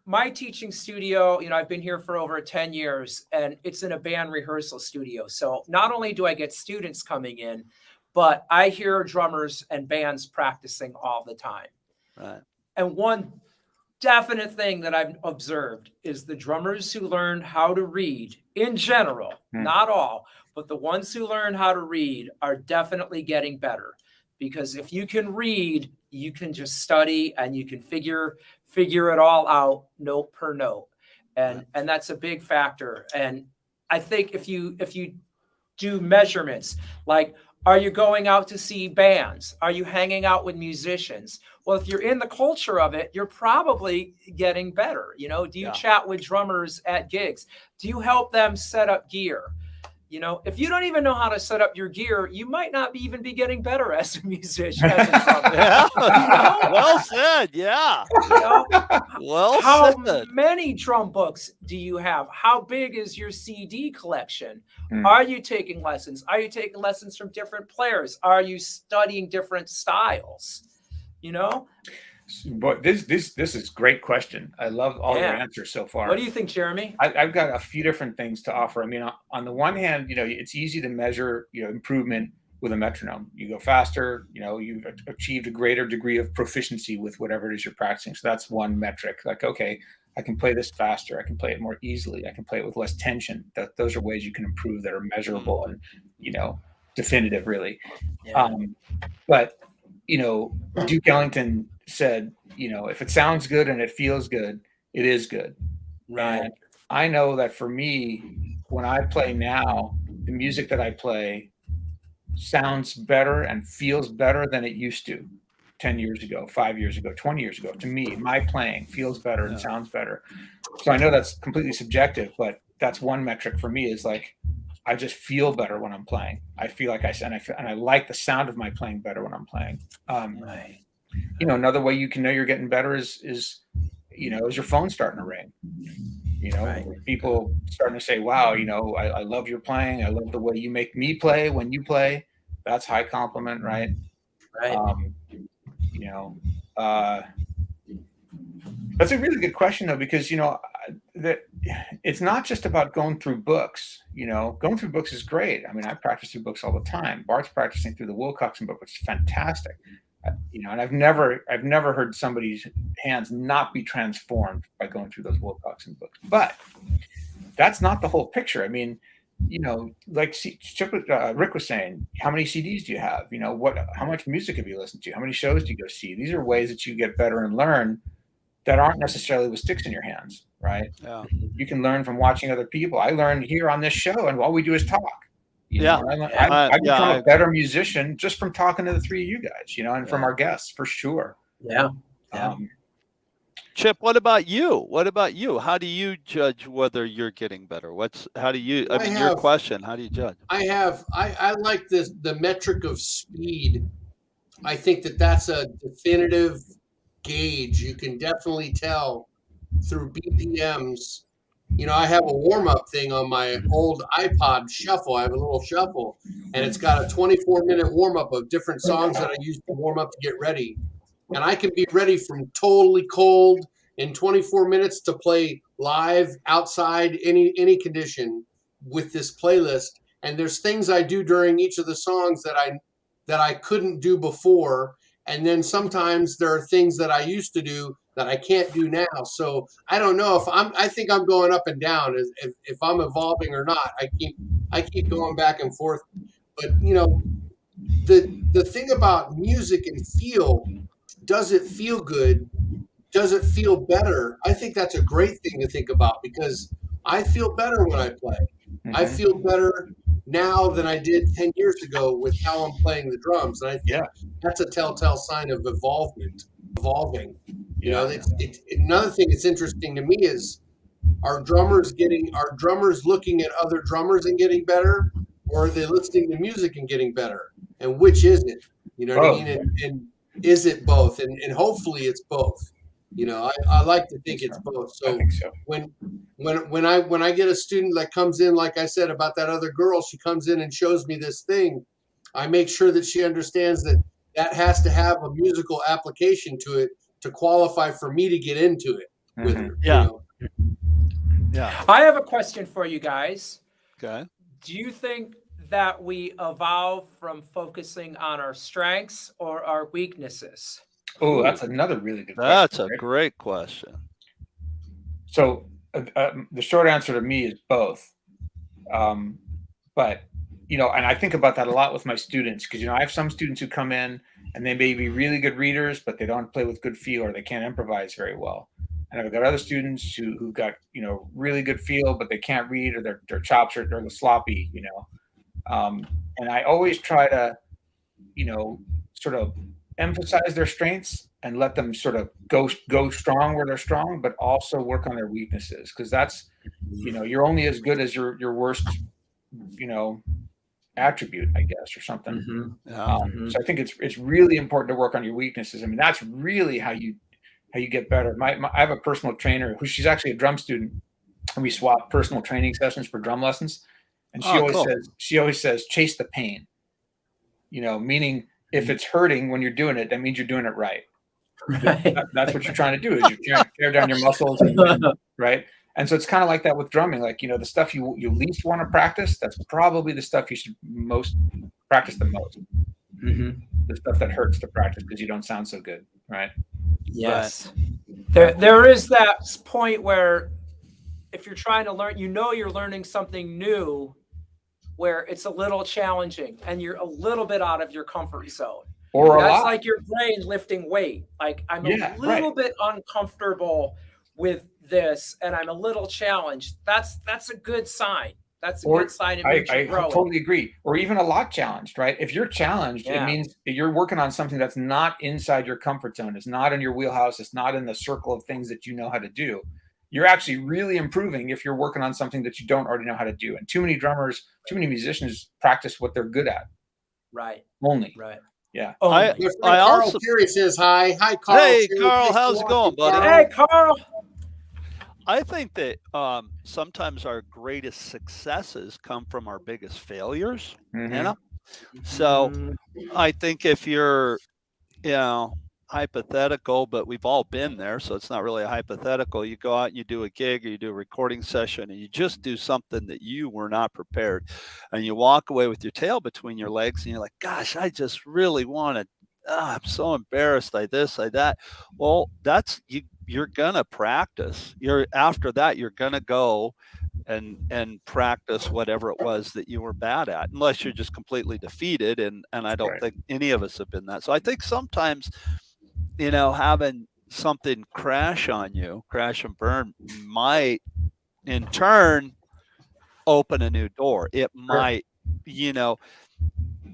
My teaching studio, I've been here for over 10 years, and it's in a band rehearsal studio. So not only do I get students coming in, but I hear drummers and bands practicing all the time. Right. And one definite thing that I've observed is the drummers who learn how to read in general, not all, but the ones who learn how to read are definitely getting better, because if you can read, you can just study and you can figure it all out note per note. And that's a big factor. And I think if you do measurements, like, are you going out to see bands? Are you hanging out with musicians? Well, if you're in the culture of it, you're probably getting better. Do you chat with drummers at gigs? Do you help them set up gear? If you don't even know how to set up your gear, you might not even be getting better as a musician. As a drummer. Yeah. Well said. Yeah. Well said. How many drum books do you have? How big is your CD collection? Are you taking lessons? Are you taking lessons from different players? Are you studying different styles? But this is a great question. I love all your answers so far. What do you think, Jeremy? I've got a few different things to offer. I mean, on the one hand, it's easy to measure, improvement with a metronome. You go faster, you've achieved a greater degree of proficiency with whatever it is you're practicing. So that's one metric. Like, okay, I can play this faster. I can play it more easily. I can play it with less tension. Those are ways you can improve that are measurable and, definitive, really. Yeah. But Duke Ellington said, if it sounds good and it feels good, it is good. Right. And I know that for me, when I play now, the music that I play sounds better and feels better than it used to 10 years ago, 5 years ago, 20 years ago. To me, my playing feels better and sounds better. So I know that's completely subjective, but that's one metric for me, is like, I just feel better when I'm playing. I feel like I like the sound of my playing better when I'm playing. Right. Another way you can know you're getting better is your phone starting to ring. People starting to say, "Wow, I love your playing. I love the way you make me play when you play." That's high compliment, right? Right. That's a really good question, though, because that it's not just about going through books. Going through books is great. I mean, I practice through books all the time. Bart's practicing through the Will Coxon book, which is fantastic. And I've never heard somebody's hands not be transformed by going through those Wilcoxon books. But that's not the whole picture. I mean, like Rick was saying, how many CDs do you have? How much music have you listened to? How many shows do you go see? These are ways that you get better and learn that aren't necessarily with sticks in your hands, right? Yeah. You can learn from watching other people. I learned here on this show, and all we do is talk. I become a better musician just from talking to the three of you guys, and from our guests, for sure. Yeah. Chip, what about you? How do you judge whether you're getting better? Your question, how do you judge? I like the metric of speed. I think that's a definitive gauge. You can definitely tell through BPMs. I have a warm-up thing on my old iPod shuffle. I have a little shuffle, and it's got a 24-minute warm-up of different songs that I use to warm up to get ready. And I can be ready from totally cold in 24 minutes to play live outside any condition with this playlist. And there's things I do during each of the songs that I couldn't do before. And then sometimes there are things that I used to do that I can't do now. So I don't know I think I'm going up and down if I'm evolving or not. I keep going back and forth. But the thing about music and feel, does it feel good? Does it feel better? I think that's a great thing to think about, because I feel better when I play. I feel better now than I did 10 years ago with how I'm playing the drums. And I think that's a telltale sign of evolving. Another thing that's interesting to me is, are drummers looking at other drummers and getting better, or are they listening to music and getting better? And which is it? You know what I mean? And is it both? And hopefully it's both. I like to think it's both. So when I get a student that comes in, like I said about that other girl, she comes in and shows me this thing, I make sure that she understands that has to have a musical application to it to qualify for me to get into it with her. Yeah. I have a question for you guys. Okay. Do you think that we evolve from focusing on our strengths or our weaknesses? Oh, that's another really good question. That's a great question. So the short answer to me is both. But, and I think about that a lot with my students, because, I have some students who come in and they may be really good readers, but they don't play with good feel, or they can't improvise very well. And I've got other students who've got, really good feel, but they can't read, or their chops are sloppy, and I always try to, sort of emphasize their strengths and let them sort of go strong where they're strong, but also work on their weaknesses. Cause that's, you're only as good as your worst, attribute, I guess, or something. So I think it's really important to work on your weaknesses. I mean, that's really how you get better. I have a personal trainer she's actually a drum student, and we swap personal training sessions for drum lessons. And she always says, chase the pain, meaning if it's hurting when you're doing it, that means you're doing it right. That's what you're trying to do, is you're trying to tear down your muscles, right? And so it's kind of like that with drumming. Like, the stuff you least want to practice, that's probably the stuff you should practice the most. The stuff that hurts to practice because you don't sound so good, right? Yes. There is that point where if you're trying to learn, you're learning something new, where it's a little challenging and you're a little bit out of your comfort zone. Or that's like your brain lifting weight. Like, I'm a little bit uncomfortable with this and I'm a little challenged. That's a good sign. That's a good sign. I totally agree. Or even a lot challenged, right? If you're challenged, it means that you're working on something that's not inside your comfort zone. It's not in your wheelhouse. It's not in the circle of things that you know how to do. You're actually really improving if you're working on something that you don't already know how to do. And too many musicians practice what they're good at. Right. Only. Right. Yeah. I Carl Terry says hi. Hi, Carl. Hey, Carl. How's it going, buddy? Hey, Carl. I think that sometimes our greatest successes come from our biggest failures. So I think if you're, hypothetical, but we've all been there, so it's not really a hypothetical. You go out and you do a gig, or you do a recording session, and you just do something that you were not prepared, and you walk away with your tail between your legs, and you're like, gosh, I just really wanted I'm so embarrassed. I this, I that. Well, that's you're gonna practice. After that, you're gonna go and practice whatever it was that you were bad at, unless you're just completely defeated. And I don't Right. think any of us have been that. So I think sometimes, having something crash on you, crash and burn, might in turn open a new door. It might,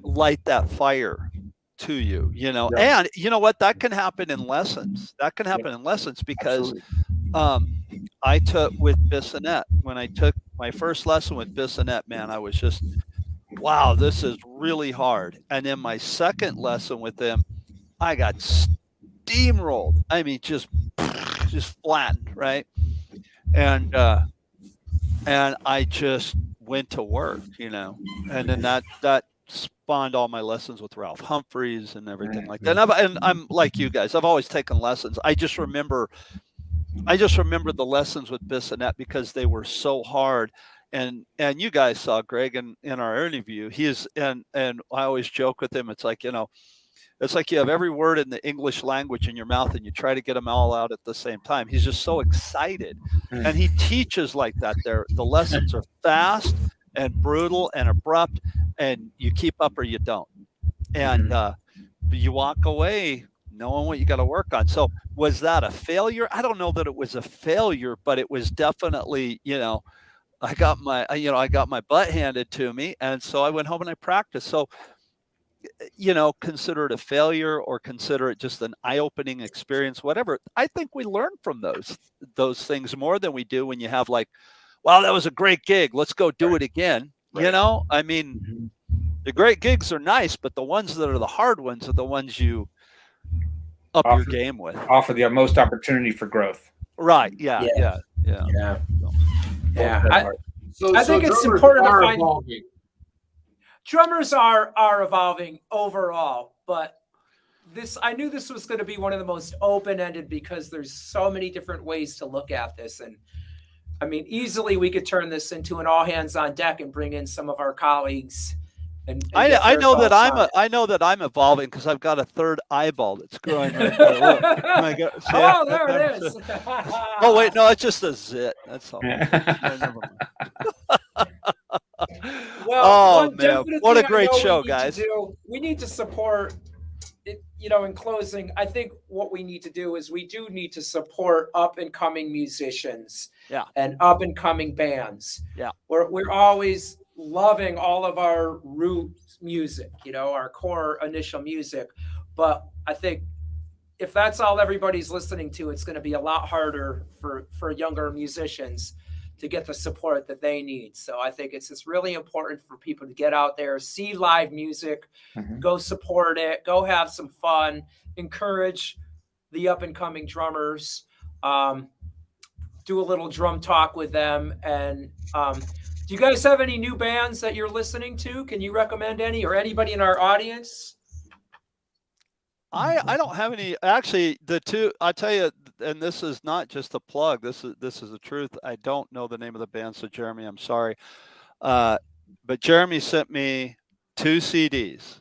light that fire to you, Yeah. and you know what, that can happen in lessons. That can happen in lessons because I took with Bissonette, when I took my first lesson with Bissonette, man, I was just, wow, this is really hard. And then my second lesson with him, I got steamrolled. I mean, just flattened, right? And I just went to work, and then that spawned all my lessons with Ralph Humphreys and everything like that. And I'm like you guys, I've always taken lessons. I just remember the lessons with Bissonette because they were so hard. And you guys saw Greg in our interview. And I always joke with him. It's like, it's like you have every word in the English language in your mouth and you try to get them all out at the same time. He's just so excited. And he teaches like that. The lessons are fast and brutal and abrupt, and you keep up or you don't. And you walk away knowing what you got to work on. So was that a failure? I don't know that it was a failure, but it was definitely, I got my butt handed to me. And so I went home and I practiced. So, consider it a failure or consider it just an eye-opening experience, whatever. I think we learn from those things more than we do when you have like, wow, that was a great gig, let's go do it again. I mean, the great gigs are nice, but the ones that are the hard ones are the ones you up your game with. Offer the most opportunity for growth. Right. Yeah. I think it's important to find evolving. Drummers are evolving overall, but I knew this was going to be one of the most open-ended because there's so many different ways to look at this. And I mean, easily we could turn this into an all hands on deck and bring in some of our colleagues. And I know that I'm evolving because I've got a third eyeball that's growing right there. Look. Oh, there it is. Oh wait, no, it's just a zit. That's all. Never mind. Well, man, what a great show, guys. We need to support it, in closing, I think what we need to do is we do need to support up and coming musicians and up and coming bands. Yeah. We're always loving all of our root music, our core initial music. But I think if that's all everybody's listening to, it's going to be a lot harder for younger musicians to get the support that they need. So I think it's just really important for people to get out there, see live music, go support it, go have some fun, encourage the up and coming drummers, do a little drum talk with them. And do you guys have any new bands that you're listening to? Can you recommend any, or anybody in our audience? I don't have any. Actually, the two, I'll tell you, and this is not just a plug. This is the truth. I don't know the name of the band, so Jeremy, I'm sorry. But Jeremy sent me 2 CDs.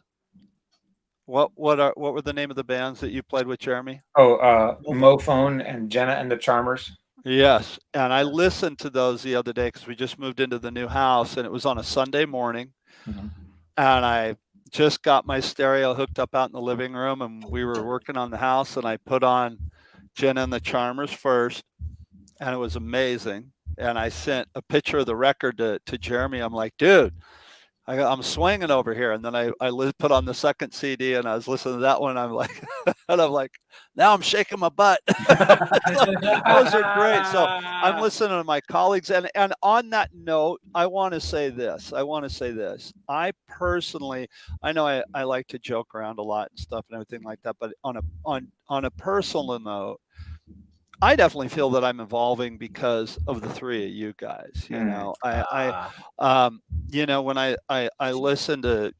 What were the name of the bands that you played with, Jeremy? Mophone and Jenna and the Charmers. Yes, and I listened to those the other day because we just moved into the new house, and it was on a Sunday morning, and I just got my stereo hooked up out in the living room, and we were working on the house, and I put on Jenna and the Charmers first, and it was amazing. And I sent a picture of the record to Jeremy. I'm like, dude, I'm swinging over here. And then I put on the second CD, and I was listening to that one. I'm like, now I'm shaking my butt. Those are great. So I'm listening to my colleagues. And on that note, I want to say this. I personally, I know I like to joke around a lot and stuff and everything like that. But on a personal note, I definitely feel that I'm evolving because of the three of you guys. When I listen to,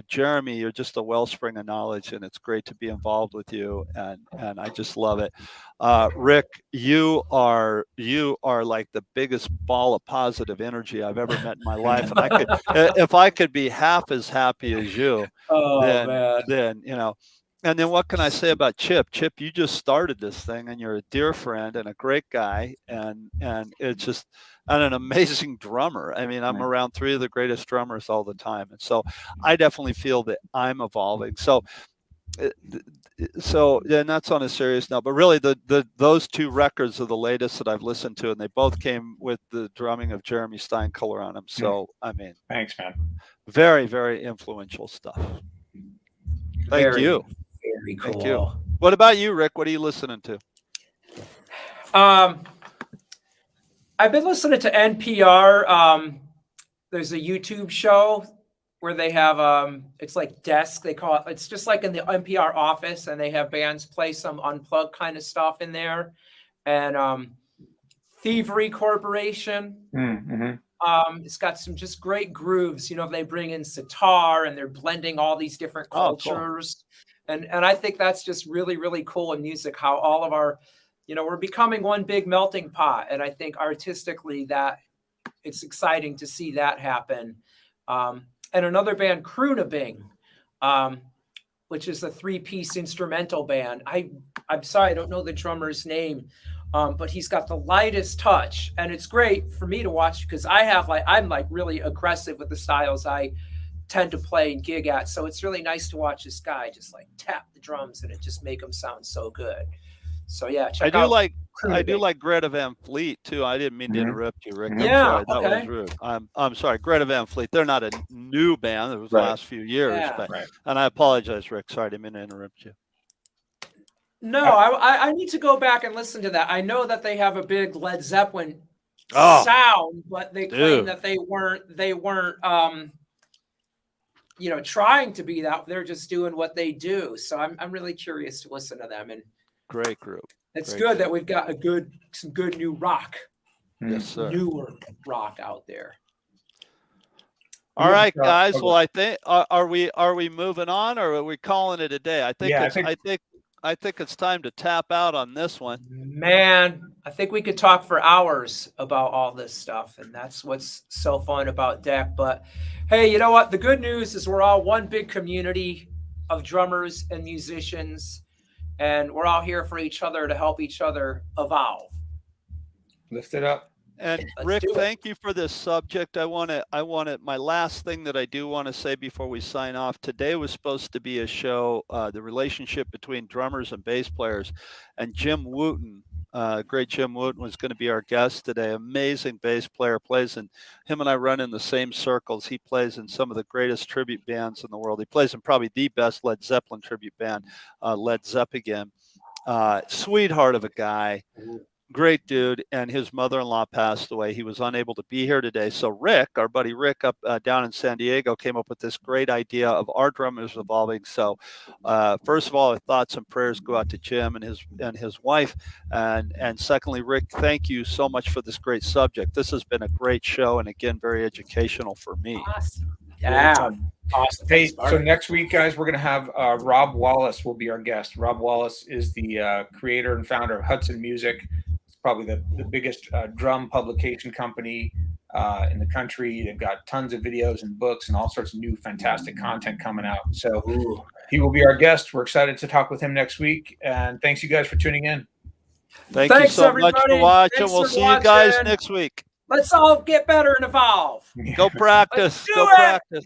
Jeremy, you're just a wellspring of knowledge, and it's great to be involved with you, and I just love it. Rick, you are like the biggest ball of positive energy I've ever met in my life, and if I could be half as happy as you, Oh man. then And then what can I say about Chip? Chip, you just started this thing, and you're a dear friend and a great guy, and it's just an amazing drummer. I mean, I'm around three of the greatest drummers all the time, and so I definitely feel that I'm evolving. So and that's on a serious note. But really, those two records are the latest that I've listened to, and they both came with the drumming of Jeremy Steinkohler on them. So I mean, thanks, man. Very, very influential stuff. Thank you. Very cool. Thank you. What about you, Rick? What are you listening to? I've been listening to NPR. There's a YouTube show where they have it's like D.E.C. They call it. It's just like in the NPR office, and they have bands play some unplugged kind of stuff in there. And Thievery Corporation. It's got some just great grooves. They bring in sitar, and they're blending all these different cultures. Cool. And I think that's just really, really cool in music, how all of our, we're becoming one big melting pot. And I think artistically that it's exciting to see that happen. And another band, Kroonabing, which is a 3-piece instrumental band. I'm sorry, I don't know the drummer's name, but he's got the lightest touch. And it's great for me to watch because I'm really aggressive with the styles I tend to play and gig at. So it's really nice to watch this guy just like tap the drums and it just make them sound so good. So yeah, I do like Greta Van Fleet too. I didn't mean to interrupt you, Rick. I'm sorry. That was rude. I'm sorry. Greta Van Fleet. They're not a new band. It was the last few years. And I apologize, Rick. Sorry, I didn't mean to interrupt you. No, I need to go back and listen to that. I know that they have a big Led Zeppelin sound, but they claim that they weren't trying to be that. They're just doing what they do. So I'm really curious to listen to them. And great group. It's good that we've got some good new rock. Yes, sir. Newer rock out there. All right, guys. Well, I think are we moving on, or are we calling it a day? I think it's time to tap out on this one. Man, I think we could talk for hours about all this stuff, and that's what's so fun about D.E.C. But hey, you know what? The good news is we're all one big community of drummers and musicians, and we're all here for each other to help each other evolve. Lift it up. And Rick, thank you for this subject. My last thing that I do want to say before we sign off, today was supposed to be a show, the relationship between drummers and bass players, and Jim Wooten, great Jim Wooten, was going to be our guest today. Amazing bass player, plays, and him and I run in the same circles. He plays in some of the greatest tribute bands in the world. He plays in probably the best Led Zeppelin tribute band, Led Zeppelin. Sweetheart of a guy. Great dude, and his mother-in-law passed away. He was unable to be here today. So Rick, our buddy Rick up down in San Diego, came up with this great idea of our drummers evolving. So first of all, our thoughts and prayers go out to Jim and his wife. And secondly, Rick, thank you so much for this great subject. This has been a great show, and again, very educational for me. Awesome. Yeah. Awesome. Hey, so next week, guys, we're going to have Rob Wallace will be our guest. Rob Wallace is the creator and founder of Hudson Music. Probably the biggest drum publication company in the country. They've got tons of videos and books and all sorts of new fantastic content coming out. So he will be our guest. We're excited to talk with him next week. And thanks you guys for tuning in. Thanks you so much for watching. We'll see you guys next week. Let's all get better and evolve. Go practice. Go practice.